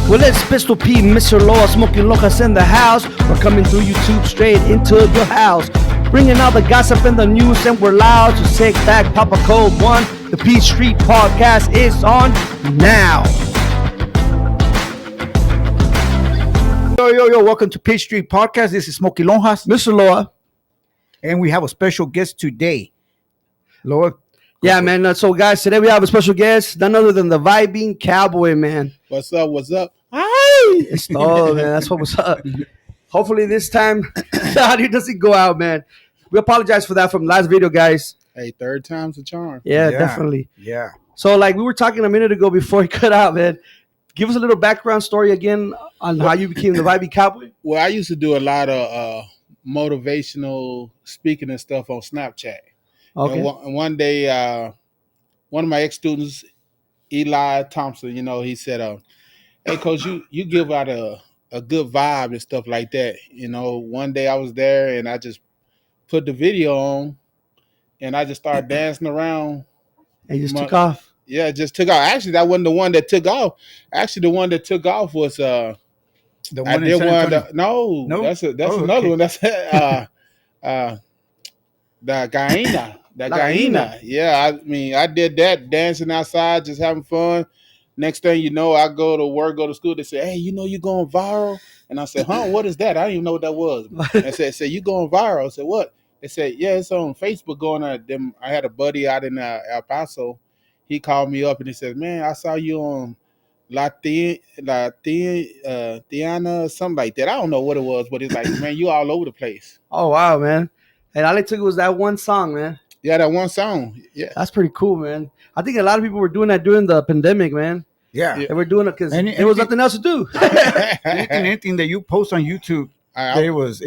Well, it's Pistol P, Mr. Loa, Smoking Lojas in the house. We're coming through YouTube straight into your house. Bringing out the gossip and the news, and we're loud. So sit back, pop a cold one. The P Street Podcast is on now. Yo, welcome to P Street Podcast. This is Smoking Lojas. Mr. Loa. And we have a special guest today. Loa. Yeah, man. So, guys, today we have a special guest, none other than the Vibin Cowboy, man. What's up? What's up? Hi! It's man. That's what was up. Hopefully this time the audio doesn't go out, man. We apologize for that from last video, guys. Hey, third time's a charm. Yeah, definitely. Yeah. So, like we were talking a minute ago before he cut out, man. Give us a little background story again on how you became the Vibin Cowboy. Well, I used to do a lot of motivational speaking and stuff on Snapchat. Okay. And one day, one of my ex-students, Eli Thompson, he said, hey, Coach, you give out a good vibe and stuff like that. One day I was there and I just put the video on and I just started dancing around. And you just took off. Yeah, just took off. Actually, that wasn't the one that took off. Actually, the one that took off was the one I did one. No, that's another one. That's the Guyana. The Guyana. Yeah, I did that, dancing outside, just having fun. Next thing you know, I go to work, go to school. They say, hey, you're going viral. And I said, what is that? I didn't even know what that was. I said, you going viral? I said, what? They said, yeah, it's on Facebook going on. I had a buddy out in El Paso. He called me up and he said, man, I saw you on Tiana, something like that. I don't know what it was, but it's like, man, you all over the place. Oh, wow, man. And all it took was that one song, man. Yeah, that one song. Yeah. That's pretty cool, man. I think a lot of people were doing that during the pandemic, man. Yeah. They were doing it because there was nothing else to do. anything that you post on YouTube, it was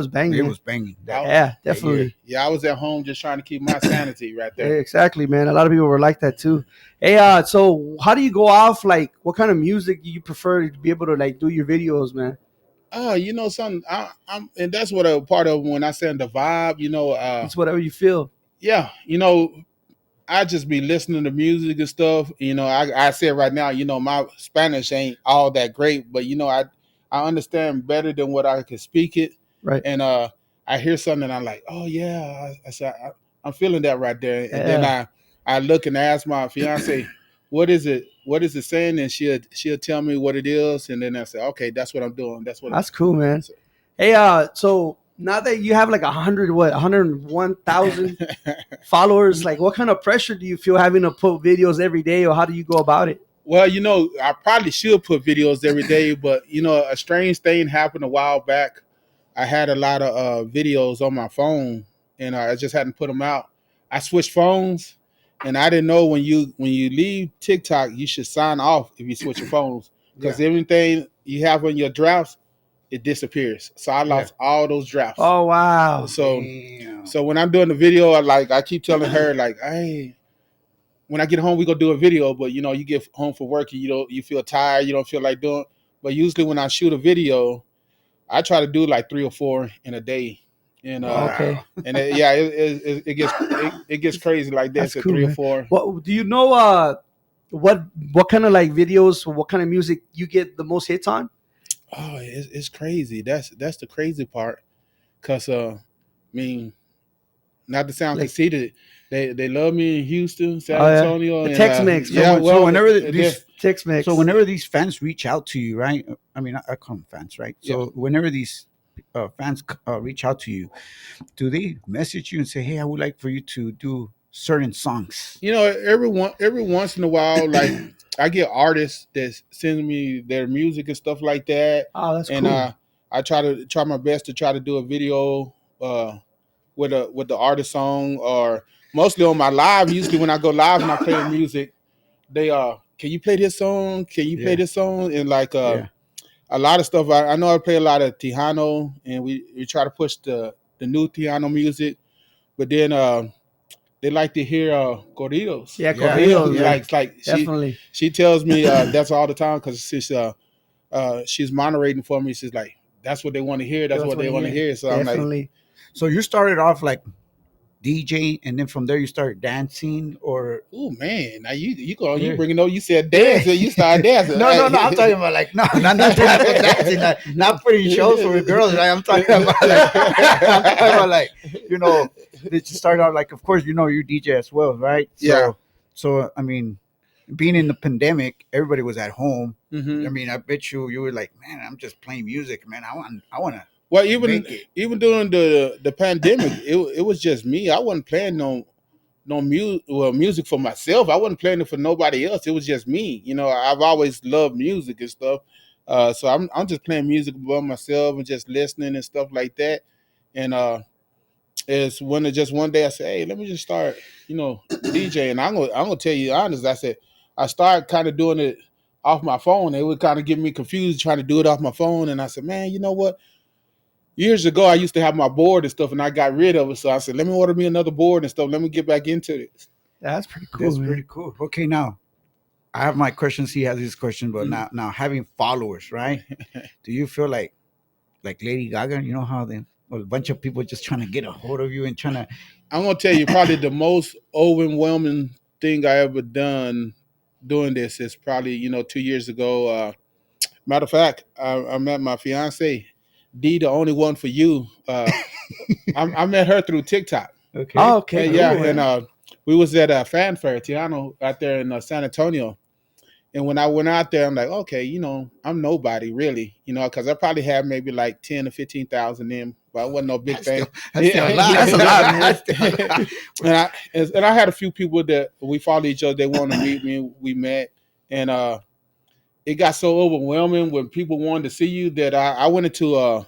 banging. It was banging. Yeah, definitely. Yeah, I was at home just trying to keep my sanity right there. Yeah, exactly, man. A lot of people were like that too. Hey, so how do you go off? Like, what kind of music do you prefer to be able to like do your videos, man? Something. I'm, and that's what a part of when I say the vibe. It's whatever you feel. Yeah, I just be listening to music and stuff. I said right now, my Spanish ain't all that great, but I understand better than what I can speak it. Right. And I hear something and I'm like, oh yeah, I said I'm feeling that right there. And then I look and ask my fiance, what is it saying? And she'll tell me what it is, and then I say, okay, that's what I'm doing. That's cool, man. So. Hey, so now that you have like 101,000 followers, like what kind of pressure do you feel having to put videos every day, or how do you go about it? Well, I probably should put videos every day, but a strange thing happened a while back. I had a lot of videos on my phone, and I just hadn't put them out. I switched phones. And I didn't know when you leave TikTok, you should sign off if you switch your phones, because everything you have on your drafts, it disappears. So I lost all those drafts. Oh wow! So when I'm doing the video, I keep telling her like, hey, when I get home, we gonna do a video. But you get home from work and you feel tired, you don't feel like doing. But usually when I shoot a video, I try to do like 3 or 4 in a day. And okay, and it gets crazy like that. So cool, 3 or 4. What do you know? What kind of like videos? What kind of music you get the most hits on? Oh, it's crazy. That's the crazy part. Cause not to sound conceited, they love me in Houston, San Antonio, the Tex-Mex. So whenever these Tex-Mex, so whenever these fans reach out to you, right? I mean, I call them fans, right? So whenever these fans reach out to you, do they message you and say, hey, I would like for you to do certain songs? Every once in a while, like I get artists that send me their music and stuff like that. Oh, that's cool. And I try my best to try to do a video with the artist song, or mostly on my live. Usually when I go live and I play the music, they can you play this song? Can you play this song? And like a lot of stuff. I know I play a lot of Tejano, and we try to push the new Tejano music, but then they like to hear corridos. Yeah, corridos. Yeah. Like definitely. She tells me that's all the time, because she's moderating for me. She's like, that's what they want to hear. That's what they want to hear. So definitely. I'm like, so you started off like DJ, and then from there you start dancing, or Oh man, now you Yeah. bringing up. You said dance, and you started dancing. no, I'm talking about like no, not dancing, not putting shows for girls. Right? I'm talking about like, I'm talking about like, you know, did you start out like, of course, you know, you DJ as well, right? Yeah. So I mean, being in the pandemic, everybody was at home. Mm-hmm. I mean, I bet you were like, man, I'm just playing music, man. I want to. Well, Make it. even during the pandemic, it was just me. I wasn't playing music for myself. I wasn't playing it for nobody else. It was just me. You know, I've always loved music and stuff. So I'm just playing music by myself and just listening and stuff like that. And it's when it just one day I said, hey, let me just start, DJing. I'm gonna tell you honest. I said I started kind of doing it off my phone. It would kind of get me confused trying to do it off my phone. And I said, man, you know what? Years ago, I used to have my board and stuff, and I got rid of it. So I said, let me order me another board and stuff. Let me get back into this. That's pretty cool. That's man. pretty cool. Okay, now I have my questions. He has his question, but now having followers, right? Do you feel like Lady Gaga? You know how a bunch of people just trying to get a hold of you and trying to. I'm gonna tell you probably the most overwhelming thing I ever done doing this is probably 2 years ago. Matter of fact, I met my fiance, D, the only one for you. I met her through TikTok. Okay. Oh, okay. And, Cool, yeah, man. and we was at a fan fair, Tiano, out there in San Antonio. And when I went out there, I'm like, okay, I'm nobody really, because I probably had maybe like 10 or 15,000 in, but I wasn't no big thing. That's still a lot. That's a lot, man. That's still a lot. and I had a few people that we followed each other. They wanted to meet me. We met, and it got so overwhelming when people wanted to see you that I went into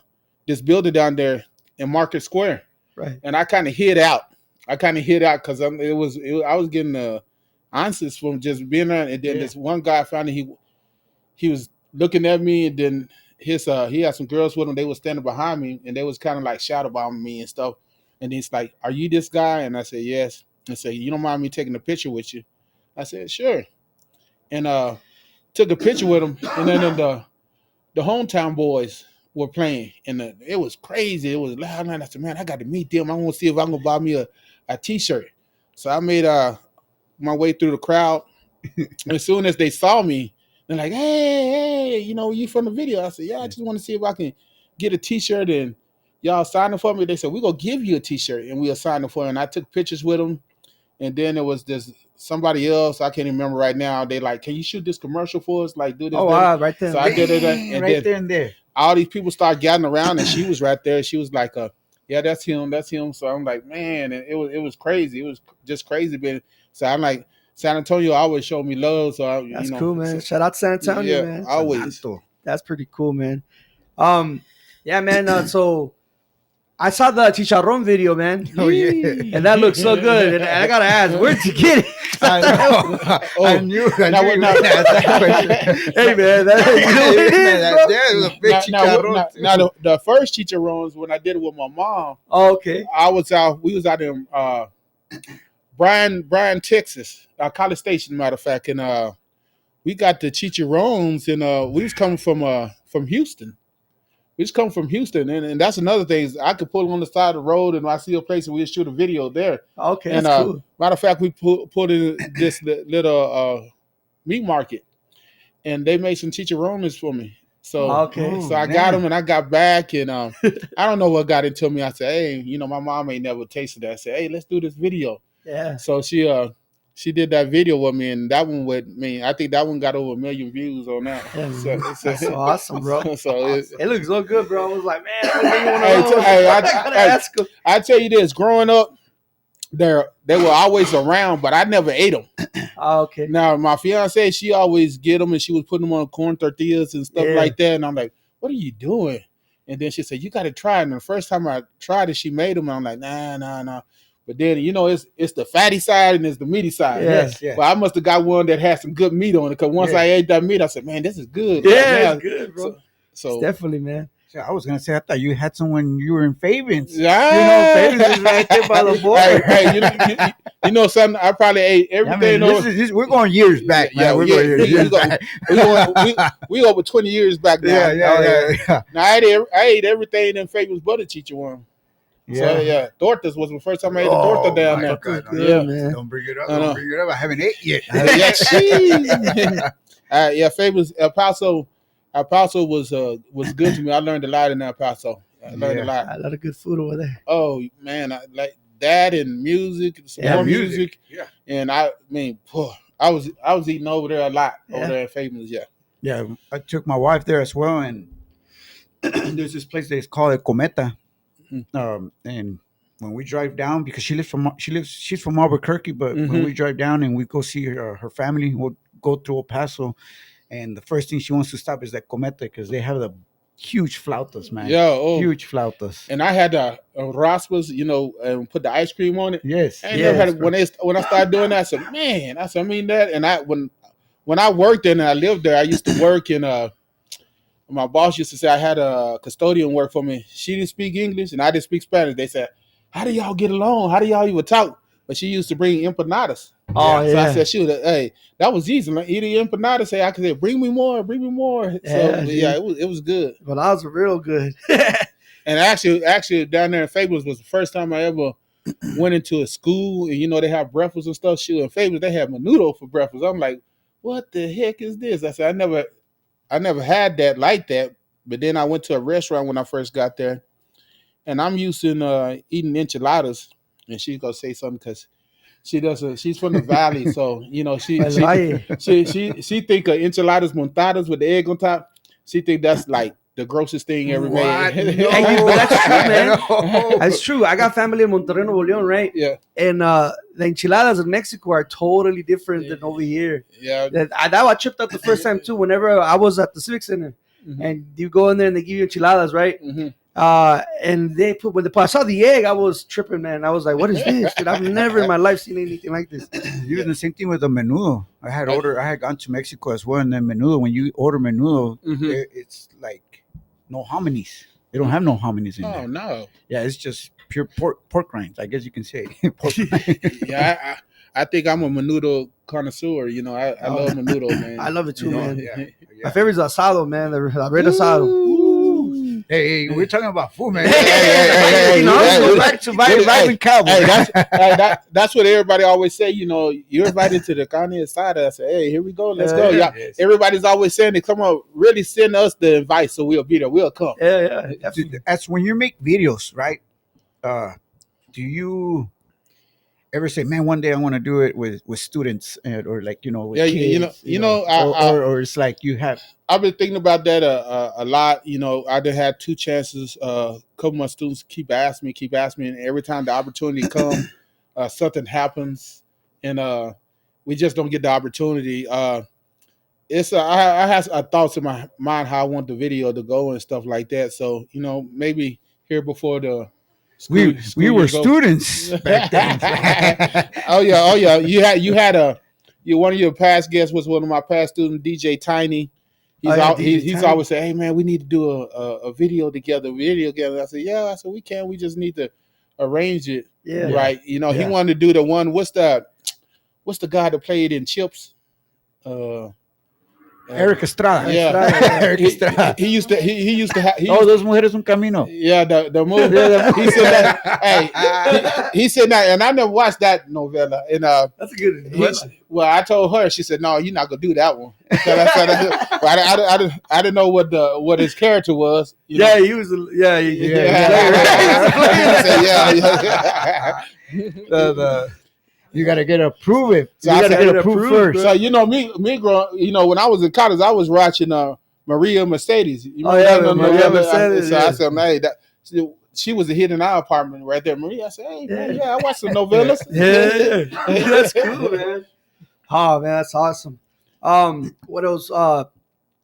this building down there in Market Square, Right. and I kind of hid out. Because I was getting answers from just being there, and then this one guy found he was looking at me, and then he had some girls with him. They were standing behind me, and they was kind of like shadow bombing me and stuff. And he's like, "Are you this guy?" And I said, "Yes." And said, "You don't mind me taking a picture with you?" I said, "Sure." And took a picture with him, and then the hometown boys were playing, and it was crazy. It was loud, and I said, "Man, I got to meet them. I want to see if I'm gonna buy me a T-shirt." So I made my way through the crowd. As soon as they saw me, they're like, hey, you from the video? I said, yeah, I just want to see if I can get a T-shirt, and y'all sign it for me. They said, we're going to give you a T-shirt, and we'll sign it for you. And I took pictures with them, and then there was this somebody else, I can't even remember right now. They like, can you shoot this commercial for us? Like, do this. Oh, wow, right there. So I did it, and right there and there. all these people started gathering around, and she was right there. She was like, yeah, that's him. So I'm like, man, and it was crazy. It was just crazy. But so I'm like, San Antonio always showed me love. So That's cool, man. Shout out to San Antonio, man. Always. That's pretty cool, man. Yeah, man. So I saw the Chicharron video, man. Oh yeah, and that looks so good. And I gotta ask, where'd you get it? I know. I knew you would ask that question. Hey, man, That was a big chicharrón. Now the first chicharrones, when I did it with my mom, oh, okay. We was out in Bryan, Texas, College Station, matter of fact, and we got the chicharrones, and we was coming from Houston. We just come from Houston, and that's another thing. Is I could pull on the side of the road, and I see a place, and we shoot a video there. Okay, and that's cool. Matter of fact, we put in this little meat market, and they made some chicharrones for me. So I got them, and I got back, and I don't know what got into me. I said, hey, my mom ain't never tasted that. I said, hey, let's do this video. Yeah. So she did that video with me, and that one with me. I think that one got over 1 million views on that. Yeah, so that's awesome, bro. It looks so good, bro. I was like, man, I tell you this, growing up, they were always around, but I never ate them. Oh, okay. Now, my fiance, she always get them, and she was putting them on corn tortillas and stuff like that. And I'm like, what are you doing? And then she said, you got to try it. And the first time I tried it, she made them. And I'm like, nah. But then, it's the fatty side and it's the meaty side. Yes. Well, I must have got one that had some good meat on it, because once I ate that meat, I said, man, this is good. Yeah, it's good, bro. So it's definitely, man. Yeah, I was going to say, I thought you had some when you were in Favens. Yeah. Favens is right there by the border. Hey, something, I probably ate everything. We're going years back, man. We're going years back. We over 20 years back now. Yeah. Now, I ate everything in Favens but a chicharron. So Yeah. tortas was the first time I ate a torta Oh down my there. God! No, Good, Yeah, man. don't bring it up. I know. Don't bring it up. I haven't ate yet. Yeah, cheese. Famous El Paso. El Paso was good to me. I learned a lot in El Paso. I learned a Yeah. lot. A lot of good food over there. Oh man, I like that and music, some Yeah, more music. music. Yeah. And I mean, I was eating over there a lot over Yeah. there in Famous. Yeah. Yeah. I took my wife there as well, and there's this place that's called El Cometa. And when we drive down, because she's from Albuquerque, but when we drive down and we go see her family, we'll go through El Paso, and the first thing she wants to stop is that Cometa because they have the huge flautas, man. Yeah. Oh, Huge flautas. and I had raspas, and put the ice cream on it. Yes. I ain't never had Yes, it when I started doing that. I said, man, I mean that. And when I worked there and I lived there, I used to work in my boss used to say I had a custodian work for me. She didn't speak English and I didn't speak Spanish. They said, how do y'all get along? How do y'all even talk? But she used to bring empanadas. Oh, So I yeah. said, shoot, hey, that was easy. Like, eat the empanada. Say I could say, bring me more, bring me more. Yeah, It was good. But that was real good. And actually, down there in Fables was the first time I ever went into a school, and they have breakfast and stuff. Shoot, in Fables they have menudo for breakfast. I'm like, what the heck is this? I said, I never had that like that. But then I went to a restaurant when I first got there, and I'm used to eating enchiladas. And she's gonna say something because she doesn't. She's from the valley, so El Valle. she think of enchiladas montadas with the egg on top. She think that's like the grossest thing ever What? made. No. But that's true, man. No. That's true. I got family in Monterrey, Nuevo León, right? Yeah, And the enchiladas in Mexico are totally different than over here. yeah. I tripped out the first time too. Whenever I was at the Civic Center, Mhm. and you go in there and they give you enchiladas, right? Mhm. And I saw the egg, I was tripping, man. I was like, "What is this? Dude, I've never in my life seen anything like this." Even the same thing with the menudo. I had gone to Mexico as well, and then menudo. When you order menudo, Mhm. it's like no hominies. They don't have no hominies in Oh there. no. Yeah, it's just pure pork rinds. I guess you can say pork rinds. Yeah, I think I'm a menudo connoisseur. I love menudo, man. I love it too, You know, man. yeah. My favorite is asado, man. The red asado. Ooh. Hey, we're talking about food, man. Hey, Go back to Vibin Cowboy. Hey, that's what everybody always say. You're invited to the carne asada. I say, hey, here we go. Let's go. Yeah. Yeah. Everybody's always saying it. Come on, really send us the invite so we'll be there. We'll come. Yeah. That's when you make videos, right? Do you ever say, "Man, one day I want to do it with students," or like with Yeah, kids, or it's like you have. I've been thinking about that a lot. I done had two chances. A couple of my students keep asking me, and every time the opportunity comes, something happens, and we just don't get the opportunity. I have thoughts in my mind how I want the video to go and stuff like that. So maybe here before the We school were year go- students back then. oh yeah. You had one of your past guests was one of my past students, DJ Tiny. He's Tiny. always say, hey man, we need to do a video together. I said, yeah. I said we can. We just need to arrange it Yeah. right. He Yeah. wanted to do the one. What's the guy that played in Chips? Eric Estrada. Yeah. Eric Estrada. He used to Dos mujeres un camino. yeah, the movie. He said that. Hey, he said that, and I never watched that novella. And That's a good. well, I told her. She said, "No, you're not gonna do that one." So I didn't know what his character was. Yeah, he was. Yeah. You gotta get approved. So You I gotta said, get approved first. So me growing, when I was in college, I was watching Maria Mercedes. You Oh, remember yeah, that Maria novella? Mercedes, So I yeah. said, hey, she was a hit in our apartment right there, Maria. I said, hey, man, I watched the novellas. Yeah. That's cool, man. Oh man, that's awesome. What else? I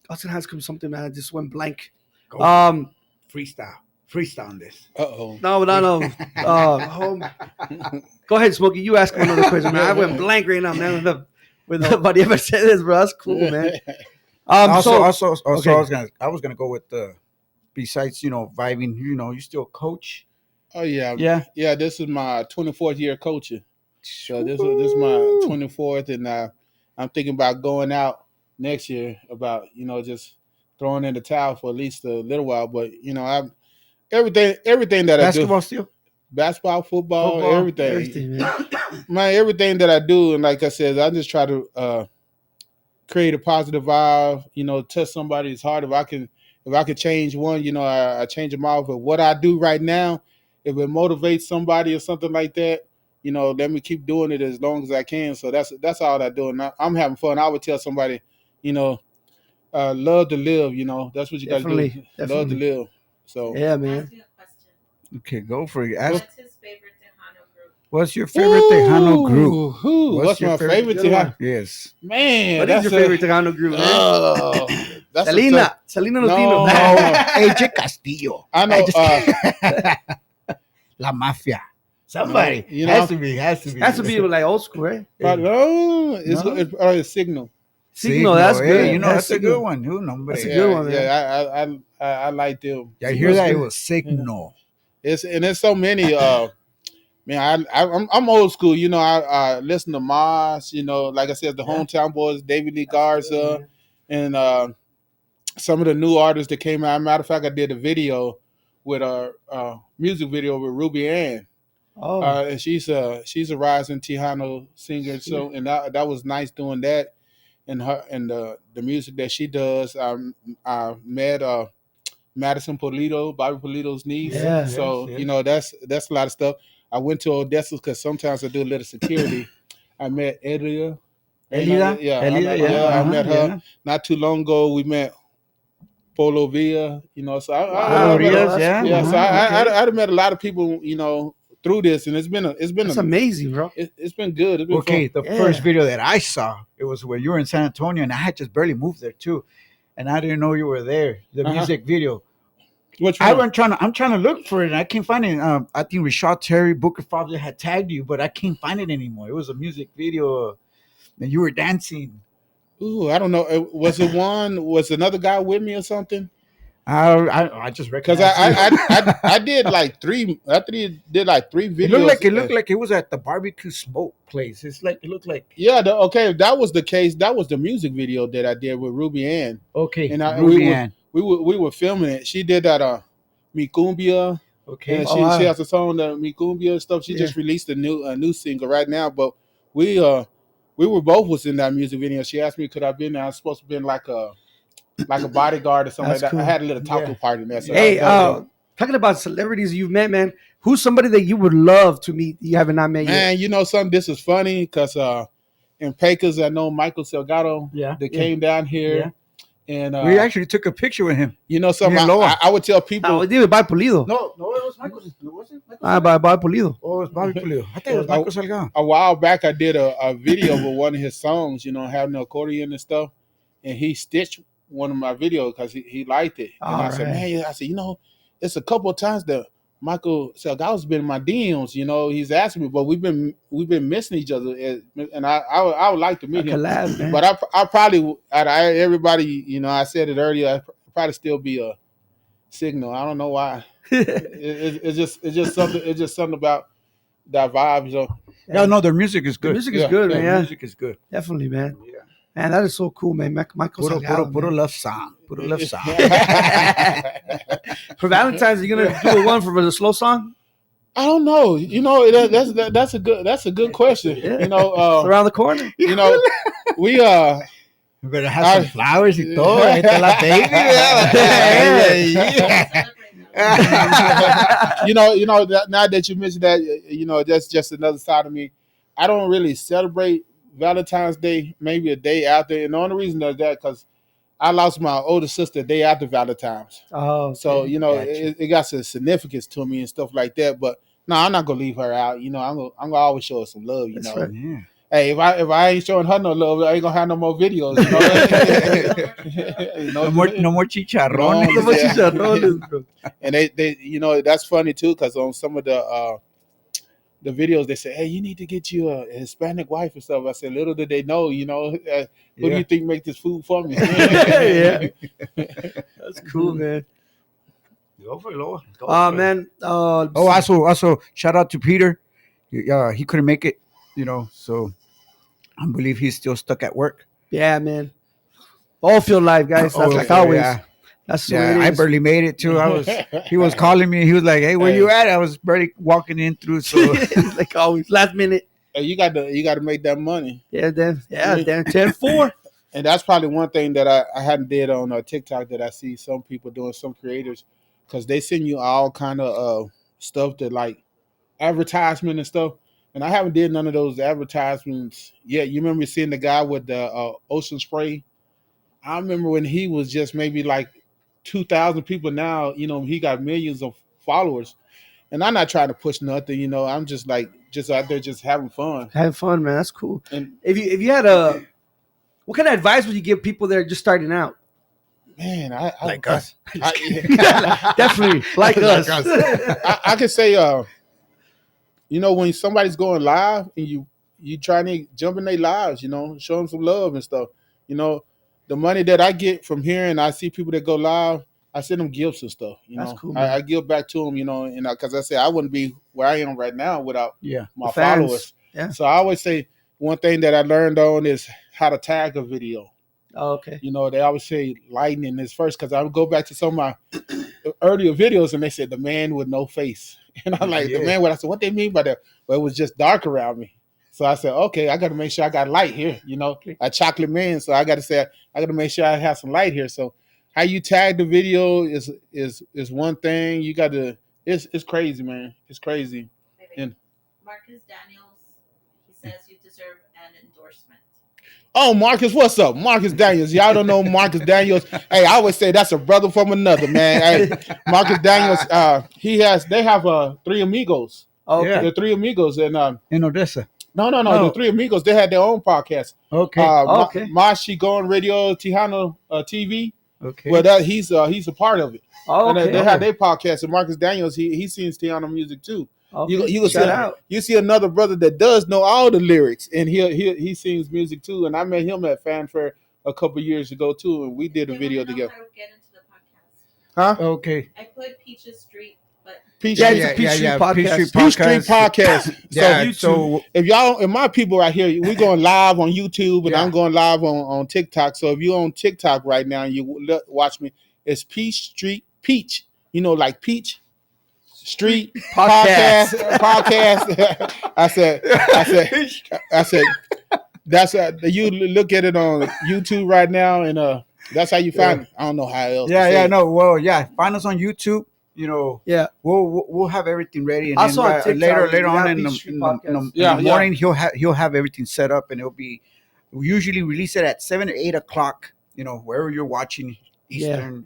was gonna ask him something, man. I just went blank. Go. Freestyle on this. Uh-oh. No. Go ahead, Smokey. You ask him another question, man. I went blank right now, man. With nobody ever said this, bro. That's cool, man. Also, okay. I was gonna go with besides vibing. You still coach. Oh yeah. Yeah. This is my 24th year coaching. So this is my 24th, and I'm thinking about going out next year. About just throwing in the towel for at least a little while. But I'm everything that Basketball I do. still. basketball, football, everything, man. Man, everything that I do, and like I said, I just try to create a positive vibe. Touch somebody's heart. If I can change one, I change them off. But what I do right now, if it motivates somebody or something like that, let me keep doing it as long as I can. So that's all I do, and I'm having fun. I would tell somebody, you know, love to live. That's what you got to do. Definitely, Love to definitely. live. So Yeah, man. Okay, go for it. What's his favorite Tejano group? What's your favorite Tejano group? What's your my favorite Good one. Tejano? Yes. Man, What is your favorite Tejano group, man? Oh, that's a Selena. tough- Selena No, Notino. AJ Castillo. I know. La Mafia. Somebody. No, has to be. Has Has to be like old school, right? but no, No? it's Signal. Signal, that's good. Hey, that's a Signal. good one. Who number? That's a Yeah, good one, man. yeah, I like them. Yeah, I hear that it good. was Signal. It's so many. Man, I'm old school. I listen to Mars. Like I said, the hometown boys, David Lee Garza, and some of the new artists that came out. Matter of fact, I did a video with a music video with Ruby Ann. Oh, And she's a rising Tejano singer. So and that was nice doing that, and the music that she does. I met Madison Polito, Bobby Polito's niece. Yeah. So Yes. that's a lot of stuff. I went to Odessa because sometimes I do a little security. I met Elida. Elida? Yeah, Elida, yeah. I Uh-huh, met her yeah. not too long ago. We met Polo Villa. So Wow, I met Rios, a- yeah. yeah. So Uh-huh, I've met a lot of people. Through this, and it's been that's amazing, bro. it's been good. It's been Okay, fun. the Yeah. first video that I saw, it was when you were in San Antonio, and I had just barely moved there too, and I didn't know you were there. The Uh-huh. music video. Which one? I'm trying to look for it, and I can't find it. I think Rashad Terry, Booker Father had tagged you, but I can't find it anymore. It was a music video, and you were dancing. Ooh, I don't know. Was another guy with me or something? I just Because recognized I did like three. I did like three videos. it looked like it was at the barbecue smoke place. It looked like Yeah. Okay. If that was the case, that was the music video that I did with Ruby Ann, okay. and Ruby Ann. we were filming it. She did that Mi Cumbia, Okay. and Oh, wow. she has a song that Mi Cumbia and stuff. She Yeah. just released a new single right now. But we were both was in that music video. She asked me could I be in there. I was supposed to be in like a bodyguard or something That's like that. cool. I had a little taco Yeah. party in there. So Hey, that was talking about celebrities you've met, man. Who's somebody that you would love to meet you haven't not met yet? man, something. This is funny because in Pecos, I know Michael Salgado. Yeah. That Yeah. came down here, and We actually took a picture with him. something. Near Loa. I would tell people. Ah, dime, by Pulido. No, it was Michael. Was it Michael? Ah, by Pulido. Oh, it was Bobby Pulido. I think it was Michael Salgado. A while back, I did a video with one of his songs. Having the accordion and stuff, and he stitched one of my videos because he liked it. And I said, Alright. man, it's a couple of times that Michael Salgado's been in my DMs. He's asking me, but we've been missing each other, and I would like to A meet him. collab, man. But I probably out of everybody, I said it earlier, I'd probably still be a Signal. I don't know why. It's just something about that vibe. Yeah, no, their music is The good. music is Yeah, good, yeah, man. Their Yeah, music is good. definitely, man. Yeah. Man, that is so cool, man. Michael Salgado, Puro man. love song. Puro love song. For Valentine's, you gonna do a one for the slow song? I don't know. That's a good question. Yeah. It's Uh, around the corner. we You better have some flowers y todo. Ahí está la baby. now that you mentioned that, that's just another side of me. I don't really celebrate Valentine's Day, maybe a day after. And the only reason is that because I lost my older sister a day after Valentine's. Oh, okay. So, Gotcha. it got some significance to me and stuff like that. But no, I'm not gonna leave her out. I'm gonna always show her some love, That's right. Yeah. Hey, if I ain't showing her no love, I ain't gonna have no more videos. No more chicharrones. No, Como yeah. chicharrones, bro. And they that's funny too, because on some of the videos they say, hey, you need to get you a Hispanic wife and stuff. I said, little did they know, who do Yeah. you think make this food for me? Yeah. That's cool, man. Go for it, Loa. Go Oh, for it. man. Oh, also, shout out to Peter. He couldn't make it, so I believe he's still stuck at work. yeah, man. All field life, guys. That's Oh, like yeah, always. yeah. That's the way Yeah, it I is. barely made it too. He was calling me. He was like, "Hey, where Hey. you at?" I was barely walking in through. So Like always, last minute. Hey, you got to make that money. Yeah, then I mean, 10-4. and that's probably one thing that I hadn't did on TikTok that I see some people doing, some creators, because they send you all kind of stuff that like advertisement and stuff. And I haven't did none of those advertisements yet. You remember seeing the guy with the ocean spray? I remember when he was just maybe like 2,000 people. Now he got millions of followers. And I'm not trying to push nothing. I'm just like just out there just having fun. Having fun, man. That's cool. And If you had a, what kind of advice would you give people that are just starting out? man, like us. Definitely like us. I could say, when somebody's going live and you trying to jump in their lives, show them some love and stuff. You know, the money that I get from here and I see people that go live, I send them gifts and stuff. That's cool, man. I give back to them. And because I say I wouldn't be where I am right now without Yeah. my The fans. followers. Yeah. So I always say one thing that I learned on is how to tag a video. Oh, okay. They always say lightning is first because I would go back to some of my earlier videos and they said the man with no face. And I'm like, the man with, I said, what they mean by that? Well, it was just dark around me. So I said, okay, I got to make sure I got light here, a chocolate man. So I got to make sure I have some light here. So how you tag the video is one thing. You got to, it's crazy, man. It's crazy. And Marcus Daniels, he says you deserve an endorsement. oh, Marcus, what's up? Marcus Daniels. Y'all don't know Marcus Daniels. Hey, I always say that's a brother from another, man. Hey, Marcus Daniels, they have three amigos. Okay. Yeah. The three amigos. And In Odessa. no. Oh. The three amigos, they had their own podcast. Okay. Okay. Mashi Going Radio Tejano TV. Okay. Well, he's a part of it. Oh, And okay. they had their podcast. And Marcus Daniels, he sings Tejano music too. Okay. You Shout out. you see another brother that does know all the lyrics, and he sings music too. And I met him at Fanfare a couple years ago too, and we did a They video wanna know together. how to get into the podcast. Huh? Okay. I put Peaches Street, but Peach Yeah, Street- it's a Peach Street podcast. Peach Street podcast. Yeah. So So if y'all and my people right here, we're going live on YouTube, and Yeah. I'm going live on TikTok. So if you're on TikTok right now and you watch me, it's Peach Street Peach. Like Peach Street Podcast. podcast. I said that's you look at it on YouTube right now, and that's how you find it. I don't know how else. to say it. No. Well, yeah. Find us on YouTube. Yeah. We'll have everything ready, and Also then on TikTok, later we on have in the, Beach Street in the, in the, in Yeah, the yeah. morning he'll have everything set up, and it'll be, we usually release it at 7 or 8 o'clock. Wherever you're watching Eastern.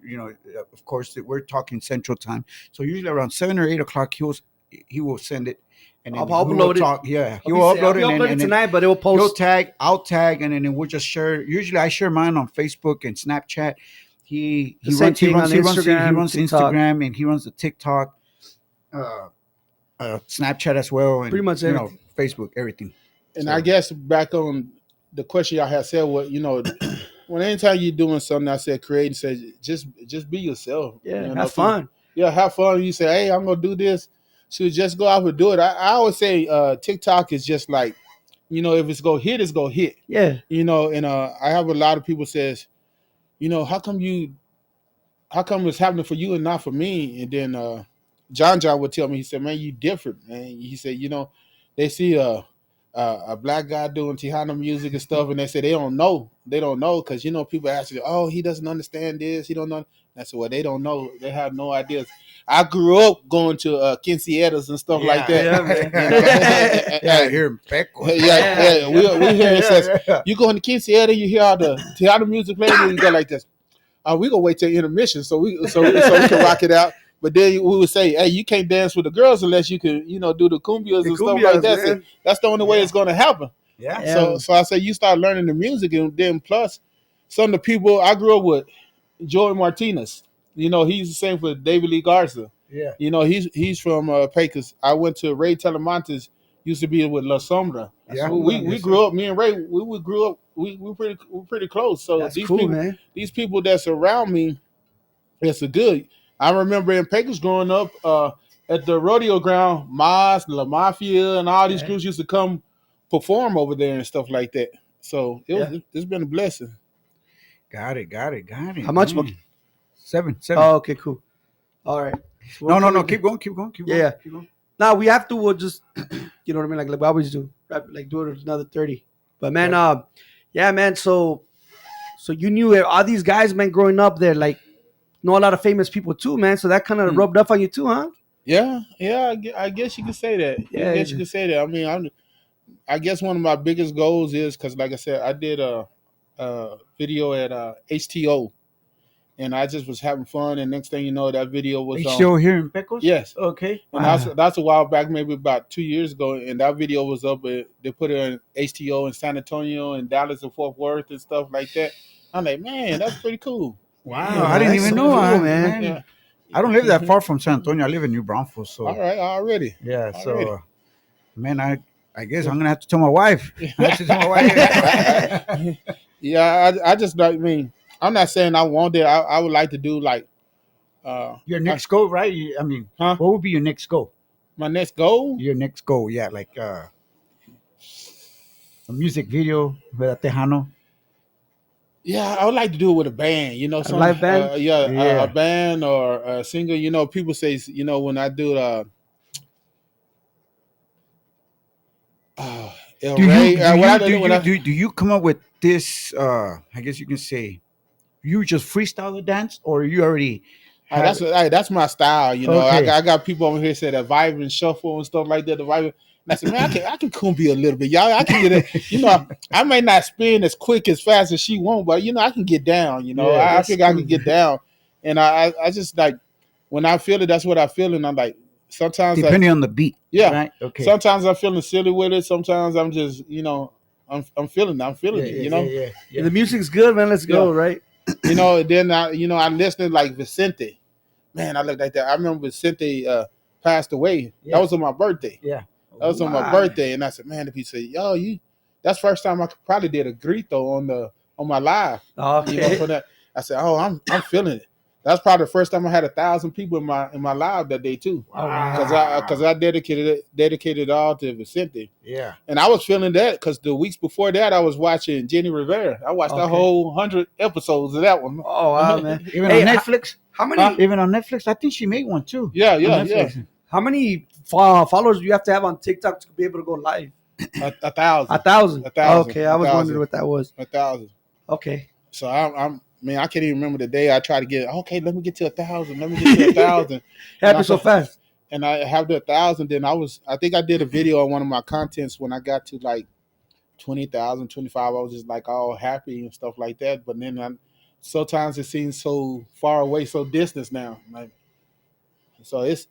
Of course we're talking Central Time, so usually around 7 or 8 o'clock he will send it, and then I'll we will upload it. talk. Yeah, he I'll will be upload it, uploading and then tonight, but it will he'll post. tag, I'll tag, and then we'll just share. Usually I share mine on Facebook and Snapchat. He The same thing on Instagram, runs TikTok. Instagram, and he runs the TikTok, Snapchat as well, and Pretty much everything. Facebook, everything. And So- I guess back on the question y'all had said, when anytime you're doing something, I said creating, say just be yourself. Yeah, have fun. Yeah, have fun. You say, hey, I'm gonna do this. So just go out and do it. I always say TikTok is just like, if it's go hit, it's go hit. Yeah. And I have a lot of people says, how come it's happening for you and not for me? And then John would tell me, he said, man, you different, man. He said, they see a black guy doing Tejano music and stuff, and they say they don't know because people ask you, oh, he doesn't understand this, he don't know. I said, well, they don't know, they have no ideas. I grew up going to quinceañeras and stuff like that. Yeah, man. Yeah, here in Peco. Yeah. We hear it says, you go in the quinceañera, you hear all the Tejano music playing, and you go like this. We gonna wait till intermission so we can rock it out. But then we would say, hey, you can't dance with the girls unless you can, do the cumbias and stuff like that. So that's the only way it's gonna happen. Yeah. So I say you start learning the music, and then plus some of the people I grew up with, Joey Martinez. He's the same for David Lee Garza. Yeah. He's from Pecos. I went to Ray Telemontes, used to be with La Sombra. Yeah. So we grew up. Me and Ray, we grew up. We're pretty close. So That's these cool, people, man. these people that's around me, it's a good. I remember in Pecos growing up at the rodeo ground, Mas, La Mafia, and all these groups used to come perform over there and stuff like that. So it's been a blessing. Got it. How much? Mm. Seven. Oh, okay, cool. All right. So we're No. coming- Keep going. Keep going. Yeah. Keep going. Now we have to. We'll just, you know what I mean, like we always do, right? Like do it another 30. But man, yeah, man. So you knew all these guys, man, growing up there, like know a lot of famous people too, man. So that kind of rubbed off on you too, huh? Yeah, yeah. I guess you could say that. Yeah, I guess you could say that. I mean, I guess one of my biggest goals is because, like I said, I did a video at HTO, and I just was having fun. And next thing you know, that video was Are still here in Pecos? yes, Okay. and that's a while back, maybe about 2 years ago. And that video was up. They put it in HTO in San Antonio and Dallas and Fort Worth and stuff like that. I'm like, man, that's pretty cool. Wow. Yeah, I didn't that's even so know, cool, man. Yeah. I don't live that far from San Antonio. I live in New Braunfels. So All right, already. yeah. So Already. man, I guess I'm gonna have to tell my wife. I have to tell my wife. Yeah, I just don't. I mean, I'm not saying I want it. I would like to do like Your next goal, right? I mean, Huh? what would be your next goal? my next goal. Your next goal, yeah, like a music video with a Tejano. Yeah, I would like to do it with a band. You know, some live band? Yeah. a band or a singer. You know, people say, you know, when I do El Do Rey, you, when I- do you come up with this? I guess you can say you just freestyle the dance, or you already. that's my style. You know, Okay. I got people over here say that Vibin shuffle and stuff like that. The Vibin. And I said, man, I can be a little bit, y'all. I can get it. You know, I may not spin as quick as fast as she won't, but you know, I can get down. You know, Yeah, I that's think I cool. can get down, and I just like when I feel it, that's what I feel, and I'm like sometimes Depending on the beat. yeah, Right. Okay. sometimes I'm feeling silly with it. Sometimes I'm just I'm feeling it. You know, Yeah, the music's good, man. Let's go, right? you know. Then I listened like Vicente. Man, I looked like that. I remember Vicente passed away. Yeah. That was on my birthday. Yeah. That was on my birthday, and I said, "Man, if he said, yo, that's first time I probably did a grito on my live, Okay. you know, for that." I said, "Oh, I'm feeling it." That's probably the first time I had 1,000 people in my live that day too, because I dedicated it all to Vicente, Yeah. and I was feeling that because the weeks before that I was watching Jenny Rivera. I watched that Okay. whole 100 episodes of that one. Oh wow, man. Even Hey, on Netflix. How many? Even on Netflix, I think she made one too. Yeah, On yeah, Netflix. How many followers do you have to have on TikTok to be able to go live? yeah, 1,000, 1,000. 1,000. Okay, I was 1,000. wondering what that was. 1,000. Okay. So I'm man, I can't even remember the day I tried to get. Okay, let me get to 1,000. Let me get to 1,000. Happened so fast. And I have the 1,000. Then I think I did a video on one of my contents when I got to like 20,000, 25. I was just like all happy and stuff like that. But then sometimes it seems so far away, so distant now. Like, so it's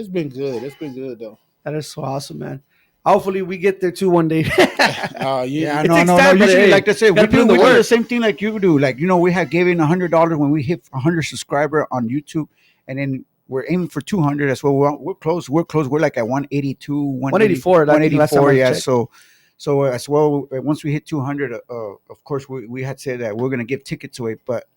been good. It's been good though. That is so awesome, man. Hopefully we get there too one day. Yeah, It no. takes time, but Usually, hey, like I said, we gotta put do in the the work. same thing like you do. Like, we had given $100 when we hit 100 subscriber on YouTube, and then we're aiming for 200 as well. We're close. We're close. We're like at 182, 184, I think last time I 184. Yeah. checked. So as well, once we hit 200, of course, we had said that we're gonna give tickets away, but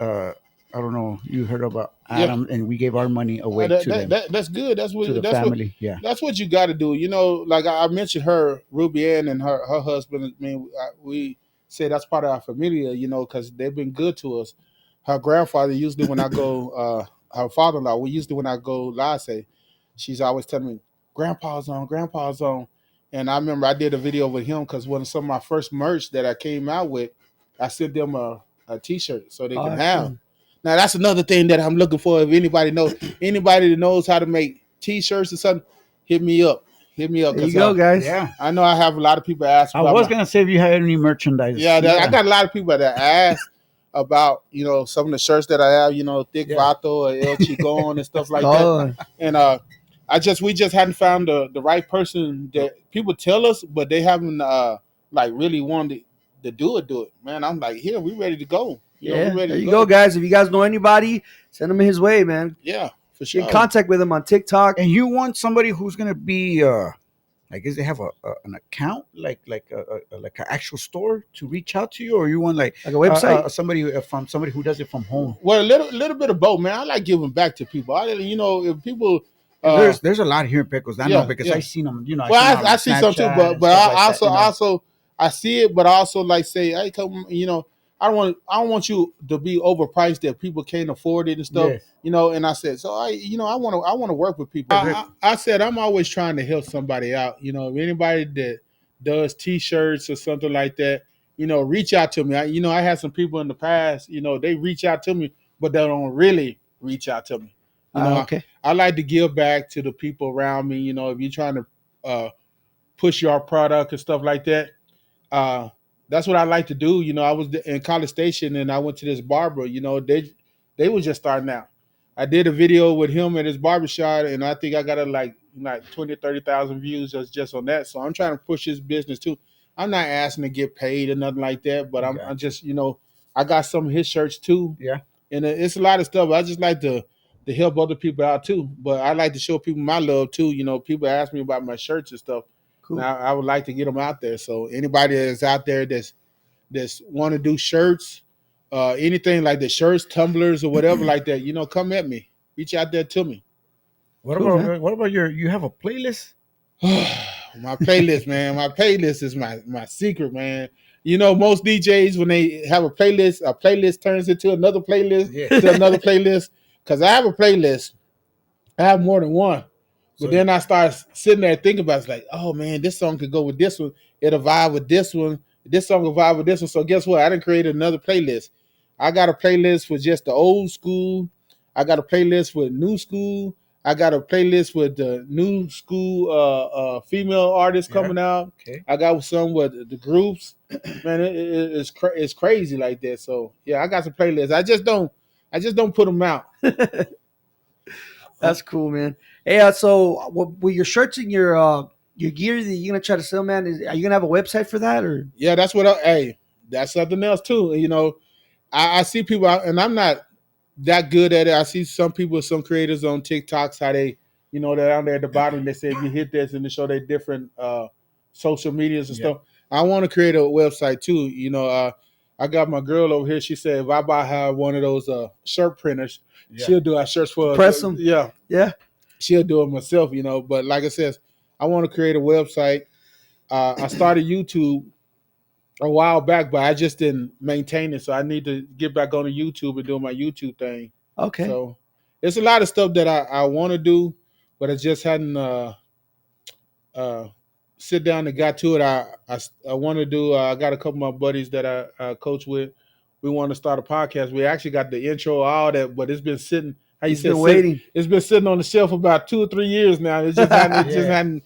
I don't know. You heard about Adam, and we gave our money away to them, That's good. That's what to the that's what family. Yeah. that's what you got to do. You know, like I mentioned her, Ruby Ann, and her husband. I mean, we say that's part of our familia, you know, because they've been good to us. Her grandfather usually when I go, her father-in-law, we usually when I go live say, she's always telling me, Grandpa's on. And I remember I did a video with him because one of some of my first merch that I came out with, I sent them a T-shirt so they can have. Awesome. Now that's another thing that I'm looking for. If anybody that knows how to make T-shirts or something, hit me up. There you 'cause, go, guys. Yeah. I know I have a lot of people ask. I about was my- gonna say if you had any merchandise. yeah, I got a lot of people that ask about some of the shirts that I have. Thick Yeah. Vato or El Chigon and stuff like that. Oh, And we just hadn't found the right person that people tell us, but they haven't like really wanted to do it. Man, I'm like, here, we ready to go. yeah. We ready There to you go, guys. If you guys know anybody, send them his way, man. Yeah, for Get sure. in contact with him on TikTok. And you want somebody who's gonna be, I guess they have an account, like an actual store to reach out to you, or you want like Like a website? somebody who does it from home. Well, a little bit of both, man. I like giving back to people. If people, There's a lot here in Pecos. I yeah, know because yeah. I seen them. well, I see some too, but I also I see it, but I also like say, hey, come, I don't want you to be overpriced that people can't afford it and stuff. Yes. And I said, so I want to work with people. I said I'm always trying to help somebody out. If anybody that does T-shirts or something like that, reach out to me. I had some people in the past, they reach out to me, but they don't really reach out to me. Okay. I like to give back to the people around me. If you're trying to push your product and stuff like that, uh, that's what I like to do. I was in College Station and I went to this barber. They was just starting out. I did a video with him at his barbershop, and I think I got like 20, 30,000 views just on that. So I'm trying to push his business too. I'm not asking to get paid or nothing like that, but I'm just, I got some of his shirts too. Yeah. And it's a lot of stuff. I just like to help other people out too. But I like to show people my love too. People ask me about my shirts and stuff. Cool. And I would like to get them out there. So anybody that's out there that's want to do shirts, anything like the shirts, tumblers, or whatever like that, come at me. Reach out there to me. What Cool, about man. what about you have a playlist? My playlist, man. My playlist is my secret, man. Most DJs when they have a playlist turns into another playlist to another playlist. Because I have a playlist. I have more than one. But then I start sitting there thinking about it. It's like, oh man, this song could go with this one. It'll vibe with this one. This song will vibe with this one. So guess what? I done created another playlist. I got a playlist for just the old school. I got a playlist with new school. I got a playlist with the new school female artists coming out. Okay. I got some with the groups. Man, it's crazy like that. So yeah, I got some playlists. I just don't put them out. That's cool, man. Hey, so with your shirts and your gear that you're gonna try to sell, man, are you gonna have a website for that or? Yeah, that's that's something else too. I see people out, and I'm not that good at it. I see some creators on TikToks, how they, they're down there at the bottom. They say if you hit this and they show their different social medias and stuff. I want to create a website too. I got my girl over here. She said if I buy her one of those shirt printers, she'll do our shirts for us. Press them. Yeah. She'll do it myself. But like I said, I want to create a website. I started YouTube a while back, but I just didn't maintain it. So I need to get back on the YouTube and do my YouTube thing. Okay. So it's a lot of stuff that I want to do, but I just hadn't sit down and got to it. I want to do. I got a couple of my buddies that I coach with. We want to start a podcast. We actually got the intro, all that, but it's been sitting. How you It's said, been waiting. It's been sitting on the shelf for about 2 or 3 years now. It just hadn't.